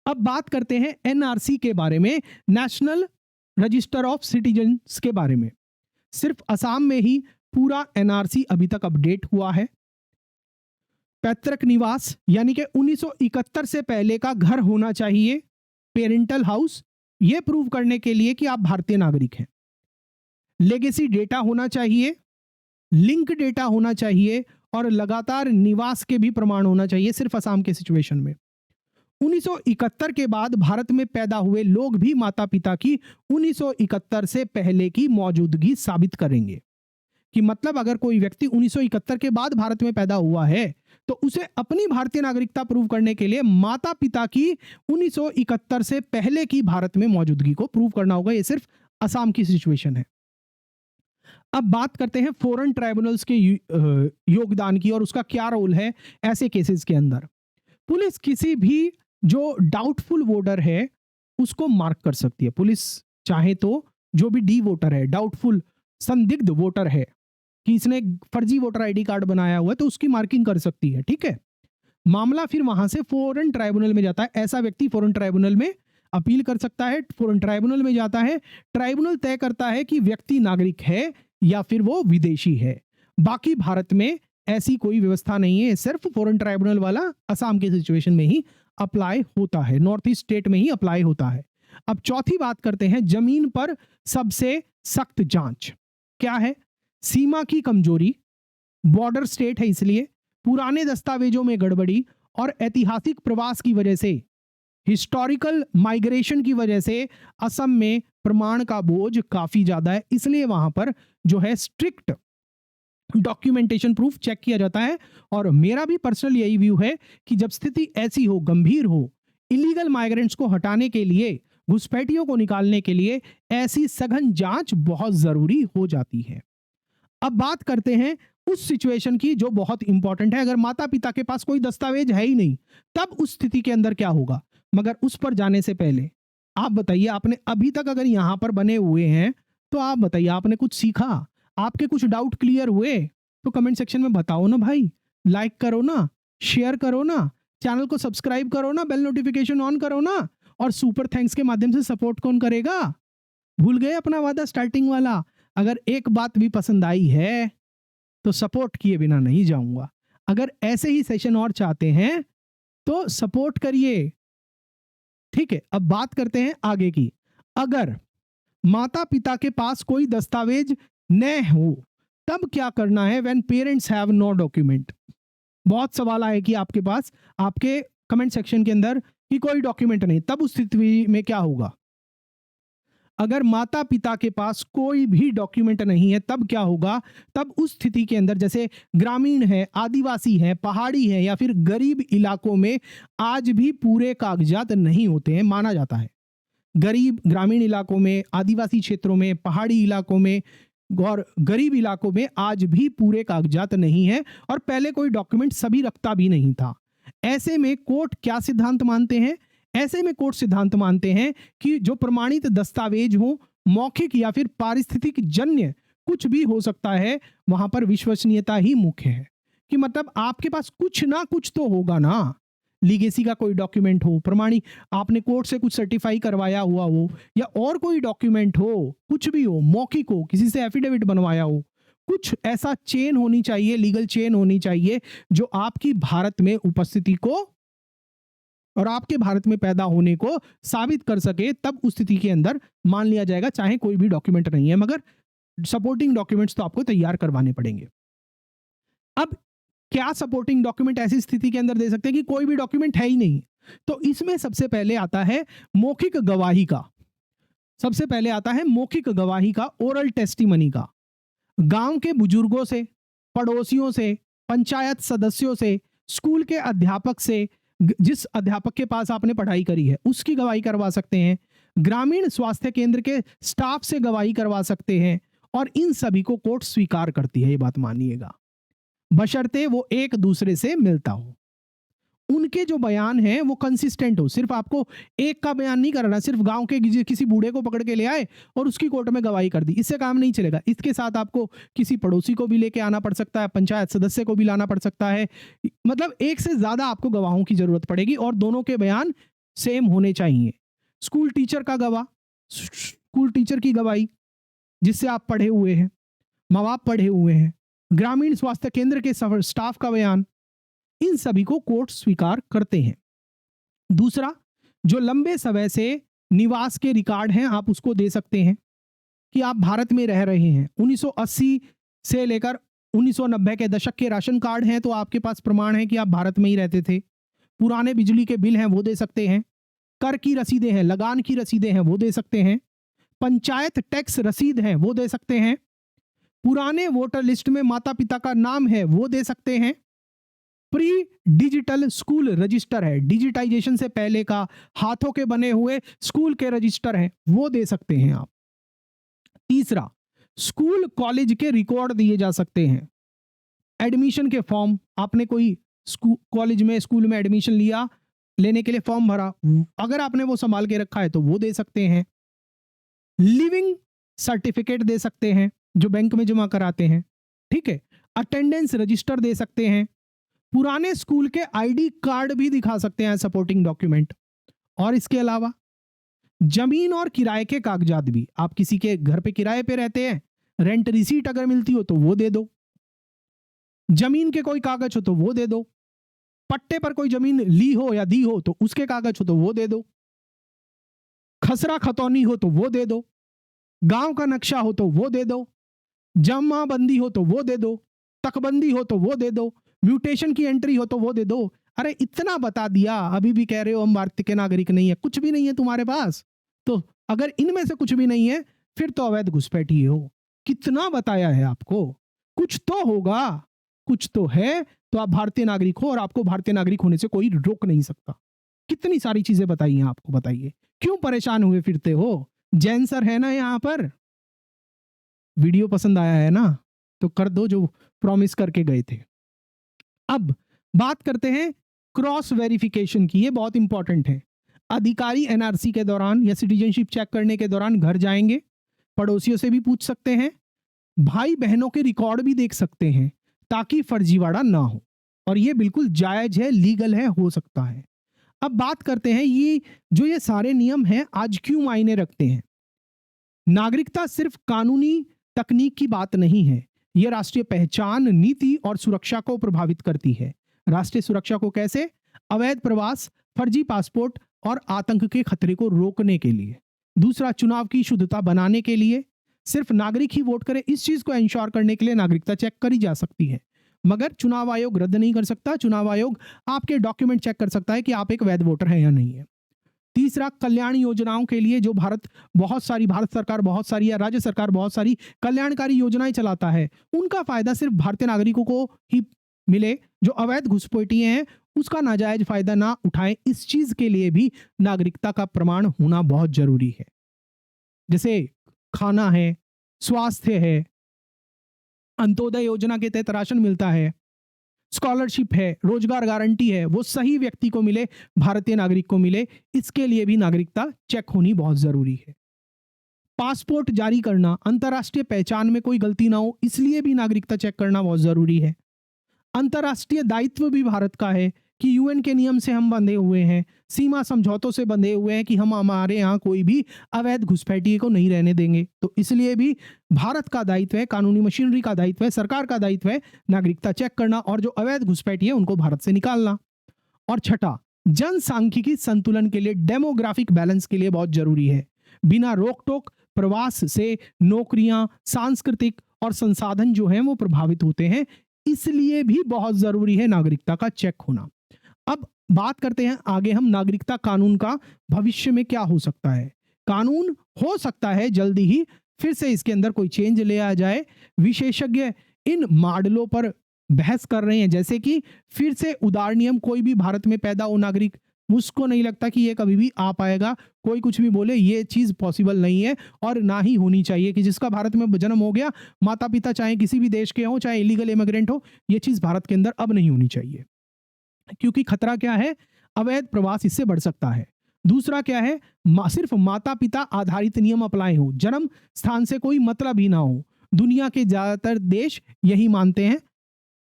अब बात करते हैं एनआरसी के बारे में, नेशनल रजिस्टर ऑफ सिटीजन्स के बारे में। सिर्फ असम में ही पूरा एनआरसी अभी तक अपडेट हुआ है। पैतृक निवास यानी कि 1971 से पहले का घर होना चाहिए, पेरेंटल हाउस, यह प्रूव करने के लिए कि आप भारतीय नागरिक हैं। लेगेसी डेटा होना चाहिए, लिंक डेटा होना चाहिए, और लगातार निवास के भी प्रमाण होना चाहिए, सिर्फ असम के सिचुएशन में। 1971 के बाद भारत में पैदा हुए लोग भी माता पिता की 1971 से पहले की मौजूदगी साबित करेंगे। कि मतलब अगर कोई व्यक्ति 1971 के बाद भारत में पैदा हुआ है तो उसे अपनी भारतीय नागरिकता प्रूव करने के लिए माता पिता की 1971 से पहले की भारत में मौजूदगी को प्रूव करना होगा। यह सिर्फ असम की सिचुएशन है। अब बात करते हैं फॉरेन ट्राइब्यूनल्स के योगदान की और उसका क्या रोल है ऐसे केसेस के अंदर। पुलिस किसी भी जो डाउटफुल वोटर है उसको मार्क कर सकती है। पुलिस चाहे तो जो भी डी वोटर है, डाउटफुल संदिग्ध वोटर है, कि इसने फर्जी वोटर आईडी कार्ड बनाया हुआ है तो उसकी मार्किंग कर सकती है, ठीक है। मामला फिर वहां से फॉरेन ट्राइब्यूनल में जाता है। ऐसा व्यक्ति फॉरेन ट्राइब्यूनल में अपील कर सकता है, फॉरेन ट्राइब्यूनल में जाता है, ट्राइब्यूनल तय करता है कि व्यक्ति नागरिक है या फिर वो विदेशी है। बाकी भारत में ऐसी कोई व्यवस्था नहीं है, सिर्फ फॉरेन ट्राइब्यूनल वाला असम के सिचुएशन में ही अप्लाई होता है, नॉर्थ ईस्ट स्टेट में ही अप्लाई होता है। अब चौथी बात करते हैं, जमीन पर सबसे सख्त जांच क्या है? सीमा की कमजोरी, बॉर्डर स्टेट है इसलिए, पुराने दस्तावेजों में गड़बड़ी और ऐतिहासिक प्रवास की वजह से, हिस्टोरिकल माइग्रेशन की वजह से असम में प्रमाण का बोझ काफी ज्यादा है, इसलिए वहां पर जो है स्ट्रिक्ट डॉक्यूमेंटेशन प्रूफ चेक किया जाता है। और मेरा भी पर्सनल यही व्यू है कि जब स्थिति ऐसी हो, गंभीर हो, इलीगल माइग्रेंट्स को हटाने के लिए, घुसपैठियों को निकालने के लिए ऐसी सघन जांच बहुत जरूरी हो जाती है। अब बात करते हैं उस सिचुएशन की जो बहुत इंपॉर्टेंट है। अगर माता पिता के पास कोई दस्तावेज है ही नहीं, तब उस स्थिति के अंदर क्या होगा? मगर उस पर जाने से पहले आप बताइए, आपने अभी तक अगर यहां पर बने हुए हैं तो आप बताइए, आपने कुछ सीखा? आपके कुछ डाउट क्लियर हुए? तो कमेंट सेक्शन में बताओ ना भाई, लाइक करो ना, शेयर करो ना, चैनल को सब्सक्राइब करो ना, बेल नोटिफिकेशन ऑन करो ना, और सुपर थैंक्स के माध्यम से सपोर्ट कौन करेगा? भूल गए अपना वादा स्टार्टिंग वाला? अगर एक बात भी पसंद आई है तो सपोर्ट किए बिना नहीं जाऊंगा। अगर ऐसे ही सेशन और चाहते हैं तो सपोर्ट करिए, ठीक है। अब बात करते हैं आगे की। अगर माता पिता के पास कोई दस्तावेज न हो तब क्या करना है? When parents have no document. बहुत सवाल आए कि आपके पास, आपके कमेंट सेक्शन के अंदर, कि कोई डॉक्यूमेंट नहीं, तब उस स्थिति में क्या होगा? अगर माता पिता के पास कोई भी डॉक्यूमेंट नहीं है तब क्या होगा? तब उस स्थिति के अंदर, जैसे ग्रामीण है, आदिवासी है, पहाड़ी है या फिर गरीब इलाकों में आज भी पूरे कागजात नहीं होते हैं, माना जाता है। गरीब ग्रामीण इलाकों में, आदिवासी क्षेत्रों में, पहाड़ी इलाकों में और गरीब इलाकों में आज भी पूरे कागजात नहीं है, और पहले कोई डॉक्यूमेंट सभी रखता भी नहीं था। ऐसे में कोर्ट क्या सिद्धांत मानते हैं? ऐसे में कोर्ट सिद्धांत मानते हैं कि जो प्रमाणित दस्तावेज हो, मौखिक या फिर पारिस्थितिक जन्य कुछ भी हो सकता है, वहां पर विश्वसनीयता ही मुख्य है। कि मतलब आपके पास कुछ ना कुछ तो होगा ना, लीगेसी का कोई डॉक्यूमेंट हो, प्रमाणित, आपने कोर्ट से कुछ सर्टिफाई करवाया हुआ हो, या और कोई डॉक्यूमेंट हो, कुछ भी हो, मौखिक हो, किसी से एफिडेविट बनवाया हो, कुछ ऐसा चेन होनी चाहिए, लीगल चेन होनी चाहिए जो आपकी भारत में उपस्थिति को और आपके भारत में पैदा होने को साबित कर सके। तब उस स्थिति के अंदर मान लिया जाएगा, चाहे कोई भी डॉक्यूमेंट नहीं है, मगर सपोर्टिंग डॉक्यूमेंट्स तो आपको तैयार करवाने पड़ेंगे। अब क्या सपोर्टिंग डॉक्यूमेंट ऐसी स्थिति के अंदर दे सकते हैं कि कोई भी डॉक्यूमेंट है ही नहीं? तो इसमें सबसे पहले आता है मौखिक गवाही का, सबसे पहले आता है मौखिक गवाही का, ओरल टेस्टिमनी का। गांव के बुजुर्गों से, पड़ोसियों से, पंचायत सदस्यों से, स्कूल के अध्यापक से, जिस अध्यापक के पास आपने पढ़ाई करी है उसकी गवाही करवा सकते हैं, ग्रामीण स्वास्थ्य केंद्र के स्टाफ से गवाही करवा सकते हैं, और इन सभी को कोर्ट स्वीकार करती है, ये बात मानिएगा, बशर्ते वो एक दूसरे से मिलता हो, उनके जो बयान हैं वो कंसिस्टेंट हो। सिर्फ आपको एक का बयान नहीं करना, सिर्फ गांव के किसी बूढ़े को पकड़ के ले आए और उसकी कोर्ट में गवाही कर दी, इससे काम नहीं चलेगा। इसके साथ आपको किसी पड़ोसी को भी लेके आना पड़ सकता है, पंचायत सदस्य को भी लाना पड़ सकता है, मतलब एक से ज्यादा आपको गवाहों की जरूरत पड़ेगी, और दोनों के बयान सेम होने चाहिए। स्कूल टीचर का गवाह, स्कूल टीचर की गवाही जिससे आप पढ़े हुए हैं, माँ बाप पढ़े हुए हैं, ग्रामीण स्वास्थ्य केंद्र के स्टाफ का बयान, इन सभी को कोर्ट स्वीकार करते हैं। दूसरा, जो लंबे समय से निवास के रिकॉर्ड हैं, आप उसको दे सकते हैं कि आप भारत में रह रहे हैं। 1980 से लेकर 1990 के दशक के राशन कार्ड हैं तो आपके पास प्रमाण है कि आप भारत में ही रहते थे। पुराने बिजली के बिल हैं वो दे सकते हैं, कर की रसीदें हैं, लगान की रसीदें हैं वो दे सकते हैं, पंचायत टैक्स रसीद हैं वो दे सकते हैं, पुराने वोटर लिस्ट में माता पिता का नाम है वो दे सकते हैं, प्री डिजिटल स्कूल रजिस्टर है, डिजिटाइजेशन से पहले का हाथों के बने हुए स्कूल के रजिस्टर हैं वो दे सकते हैं आप। तीसरा, स्कूल कॉलेज के रिकॉर्ड दिए जा सकते हैं, एडमिशन के फॉर्म, आपने कोई कॉलेज में, स्कूल में एडमिशन लिया, लेने के लिए फॉर्म भरा, अगर आपने वो संभाल के रखा है तो वो दे सकते हैं। लिविंग सर्टिफिकेट दे सकते हैं जो बैंक में जमा कराते हैं, ठीक है, अटेंडेंस रजिस्टर दे सकते हैं, पुराने स्कूल के आईडी कार्ड भी दिखा सकते हैं सपोर्टिंग डॉक्यूमेंट। और इसके अलावा जमीन और किराए के कागजात भी, आप किसी के घर पे किराए पे रहते हैं, रेंट रिसीट अगर मिलती हो तो वो दे दो, जमीन के कोई कागज हो तो वो दे दो, पट्टे पर कोई जमीन ली हो या दी हो तो उसके कागज हो तो वो दे दो, खसरा खतौनी हो तो वो दे दो, गांव का नक्शा हो तो वो दे दो, जमाबंदी हो तो वो दे दो, तकबंदी हो तो वो दे दो, म्यूटेशन की एंट्री हो तो वो दे दो। अरे इतना बता दिया, अभी भी कह रहे हो हम भारत के नागरिक नहीं है, कुछ भी नहीं है तुम्हारे पास। तो अगर इनमें से कुछ भी नहीं है फिर तो अवैध घुसपैठी हो। कितना बताया है आपको, कुछ तो होगा, कुछ तो है, तो आप भारतीय नागरिक हो और आपको भारतीय नागरिक होने से कोई रोक नहीं सकता। कितनी सारी चीजें बताई हैं आपको, बताइए क्यों परेशान हुए फिरते हो। जैन सर है ना यहाँ पर, वीडियो पसंद आया है ना तो कर दो जो प्रॉमिस करके गए थे। अब बात करते हैं क्रॉस वेरिफिकेशन की, ये बहुत इंपॉर्टेंट है। अधिकारी एनआरसी के दौरान या सिटीजनशिप चेक करने के दौरान घर जाएंगे, पड़ोसियों से भी पूछ सकते हैं, भाई बहनों के रिकॉर्ड भी देख सकते हैं ताकि फर्जीवाड़ा ना हो, और ये बिल्कुल जायज है, लीगल है, हो सकता है। अब बात करते हैं ये सारे नियम हैं आज क्यों मायने रखते हैं। नागरिकता सिर्फ कानूनी तकनीक की बात नहीं है, यह राष्ट्रीय पहचान, नीति और सुरक्षा को प्रभावित करती है। राष्ट्रीय सुरक्षा को कैसे? अवैध प्रवास, फर्जी पासपोर्ट और आतंक के खतरे को रोकने के लिए। दूसरा, चुनाव की शुद्धता बनाने के लिए। सिर्फ नागरिक ही वोट करे इस चीज को इंश्योर करने के लिए नागरिकता चेक करी जा सकती है, मगर चुनाव आयोग रद्द नहीं कर सकता। चुनाव आयोग आपके डॉक्यूमेंट चेक कर सकता है कि आप एक वैध वोटर हैं या नहीं है। तीसरा, कल्याण योजनाओं के लिए जो भारत सरकार बहुत सारी या राज्य सरकार बहुत सारी कल्याणकारी योजनाएं चलाता है, उनका फायदा सिर्फ भारतीय नागरिकों को ही मिले। जो अवैध घुसपैठिए हैं उसका नाजायज फायदा ना उठाएं, इस चीज के लिए भी नागरिकता का प्रमाण होना बहुत जरूरी है। जैसे खाना है, स्वास्थ्य है, अंत्योदय योजना के तहत राशन मिलता है, स्कॉलरशिप है, रोजगार गारंटी है, वो सही व्यक्ति को मिले, भारतीय नागरिक को मिले, इसके लिए भी नागरिकता चेक होनी बहुत जरूरी है। पासपोर्ट जारी करना, अंतर्राष्ट्रीय पहचान में कोई गलती ना हो, इसलिए भी नागरिकता चेक करना बहुत जरूरी है। अंतर्राष्ट्रीय दायित्व भी भारत का है कि यूएन के नियम से हम बंधे हुए हैं, सीमा समझौतों से बंधे हुए हैं कि हम हमारे यहाँ कोई भी अवैध घुसपैठिए को नहीं रहने देंगे। तो इसलिए भी भारत का दायित्व है, कानूनी मशीनरी का दायित्व है, सरकार का दायित्व है नागरिकता चेक करना और जो अवैध घुसपैठिए उनको भारत से निकालना। और छठा, जनसांख्यिकी संतुलन के लिए, डेमोग्राफिक बैलेंस के लिए बहुत जरूरी है। बिना रोक टोक प्रवास से नौकरियां, सांस्कृतिक और संसाधन जो हैं वो प्रभावित होते हैं, इसलिए भी बहुत जरूरी है नागरिकता का चेक होना। अब बात करते हैं आगे हम नागरिकता कानून का भविष्य में क्या हो सकता है। कानून हो सकता है जल्दी ही फिर से इसके अंदर कोई चेंज ले आ जाए। विशेषज्ञ इन मॉडलों पर बहस कर रहे हैं, जैसे कि फिर से उदार नियम, कोई भी भारत में पैदा हो नागरिक, मुझको नहीं लगता कि ये कभी भी आ पाएगा। कोई कुछ भी बोले, ये चीज पॉसिबल नहीं है और ना ही होनी चाहिए कि जिसका भारत में जन्म हो गया, माता पिता चाहे किसी भी देश के हो, चाहे इलीगल इमिग्रेंट हो, ये चीज भारत के अंदर अब नहीं होनी चाहिए। क्योंकि खतरा क्या है? अवैध प्रवास इससे बढ़ सकता है। दूसरा क्या है? सिर्फ माता पिता आधारित नियम अप्लाई हो, जन्म स्थान से कोई मतलब ही ना हो। दुनिया के ज्यादातर देश यही मानते हैं,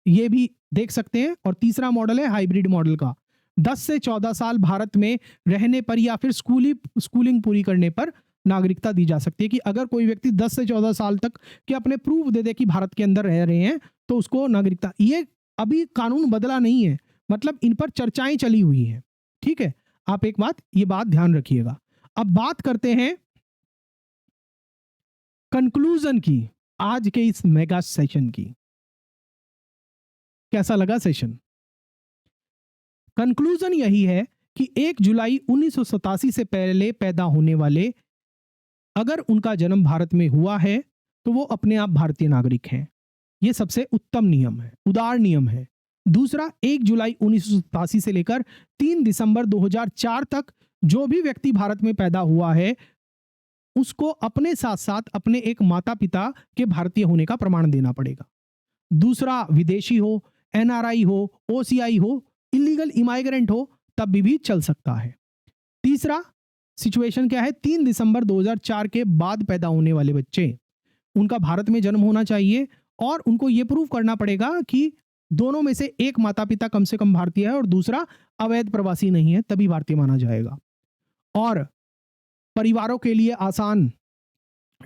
ये भी देख सकते हैं। और तीसरा मॉडल है हाइब्रिड मॉडल का, 10 से 14 साल भारत में रहने पर या फिर स्कूलिंग पूरी करने पर नागरिकता दी जा सकती है। कि अगर कोई व्यक्ति 10 से 14 साल तक के अपने प्रूफ दे दे कि भारत के अंदर रह रहे हैं तो उसको नागरिकता। ये अभी कानून बदला नहीं है, मतलब इन पर चर्चाएं चली हुई हैं। ठीक है, आप एक बात ये बात ध्यान रखिएगा। अब बात करते हैं कंक्लूजन की, आज के इस मेगा सेशन की। कैसा लगा सेशन? कंक्लूजन यही है कि 1 जुलाई 1987 से पहले पैदा होने वाले, अगर उनका जन्म भारत में हुआ है तो वो अपने आप भारतीय नागरिक हैं। ये सबसे उत्तम नियम है, उदार नियम है। दूसरा, 1 जुलाई 1987 से लेकर 3 दिसंबर 2004 तक जो भी व्यक्ति भारत में पैदा हुआ है उसको अपने साथ साथ अपने एक माता पिता के भारतीय होने का प्रमाण देना पड़ेगा। दूसरा, विदेशी हो, एनआरआई हो, ओसीआई हो, इलीगल इमाइग्रेंट हो, तब भी चल सकता है। तीसरा सिचुएशन क्या है? 3 दिसंबर 2004 के बाद पैदा होने वाले बच्चे, उनका भारत में जन्म होना चाहिए और उनको ये प्रूव करना पड़ेगा कि दोनों में से एक माता पिता कम से कम भारतीय है और दूसरा अवैध प्रवासी नहीं है, तभी भारतीय माना जाएगा। और परिवारों के लिए आसान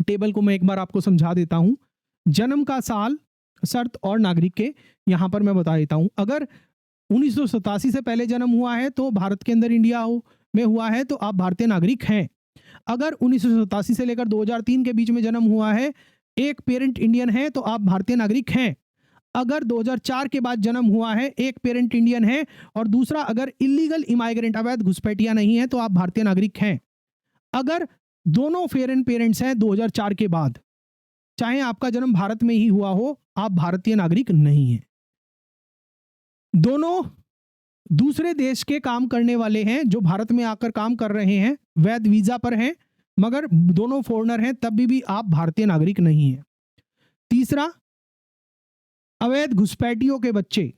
टेबल को मैं एक बार आपको समझा देता हूं। जन्म का साल, शर्त और नागरिक के यहां पर मैं बता देता हूं। अगर 1987 से पहले जन्म हुआ है तो भारत के अंदर इंडिया में हुआ है तो आप भारतीय नागरिक हैं। अगर 1987 से लेकर 2003 के बीच में जन्म हुआ है, एक पेरेंट इंडियन है तो आप भारतीय नागरिक हैं। अगर 2004 के बाद जन्म हुआ है, एक पेरेंट इंडियन है और दूसरा अगर इलीगल इमाइग्रेंट अवैध घुसपैठिया नहीं है तो आप भारतीय नागरिक हैं। अगर दोनों फॉरेन पेरेंट्स हैं 2004 के बाद, चाहे आपका जन्म भारत में ही हुआ हो, आप भारतीय नागरिक नहीं हैं। दोनों दूसरे देश के काम करने वाले हैं जो भारत में आकर काम कर रहे हैं, वैध वीजा पर हैं, मगर दोनों फॉरेनर हैं तब भी आप भारतीय नागरिक नहीं हैं। तीसरा, अवैध घुसपैठियों के बच्चे,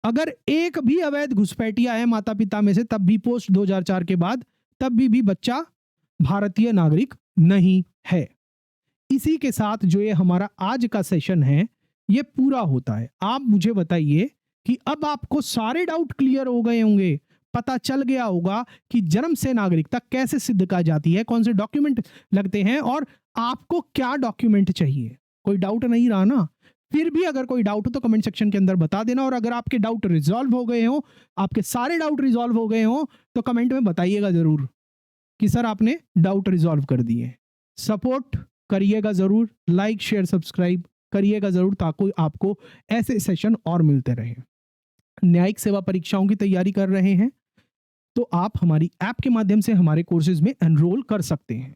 अगर एक भी अवैध घुसपैठिया है माता पिता में से तब भी पोस्ट 2004 के बाद, तब भी बच्चा भारतीय नागरिक नहीं है। इसी के साथ जो ये हमारा आज का सेशन है ये पूरा होता है। आप मुझे बताइए कि अब आपको सारे डाउट क्लियर हो गए होंगे, पता चल गया होगा कि जन्म से नागरिकता कैसे सिद्ध की जाती है, कौन से डॉक्यूमेंट लगते हैं और आपको क्या डॉक्यूमेंट चाहिए। कोई डाउट नहीं रहा ना? फिर भी अगर कोई डाउट हो तो कमेंट सेक्शन के अंदर बता देना। और अगर आपके डाउट रिजॉल्व हो गए हो, आपके सारे डाउट रिजॉल्व हो गए हो, तो कमेंट में बताइएगा जरूर कि सर आपने डाउट रिजॉल्व कर दिए। सपोर्ट करिएगा जरूर, लाइक शेयर सब्सक्राइब करिएगा जरूर ताकि आपको ऐसे सेशन और मिलते रहे। न्यायिक सेवा परीक्षाओं की तैयारी कर रहे हैं तो आप हमारी ऐप के माध्यम से हमारे कोर्सेज में एनरोल कर सकते हैं।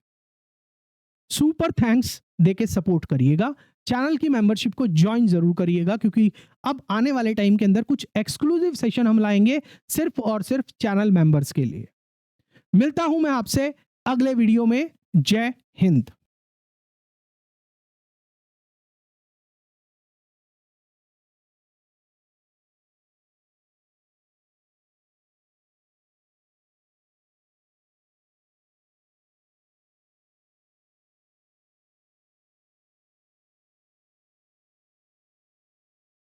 सुपर थैंक्स देके सपोर्ट करिएगा। चैनल की मेंबरशिप को ज्वाइन जरूर करिएगा क्योंकि अब आने वाले टाइम के अंदर कुछ एक्सक्लूसिव सेशन हम लाएंगे सिर्फ और सिर्फ चैनल मेंबर्स के लिए। मिलता हूं मैं आपसे अगले वीडियो में। जय हिंद।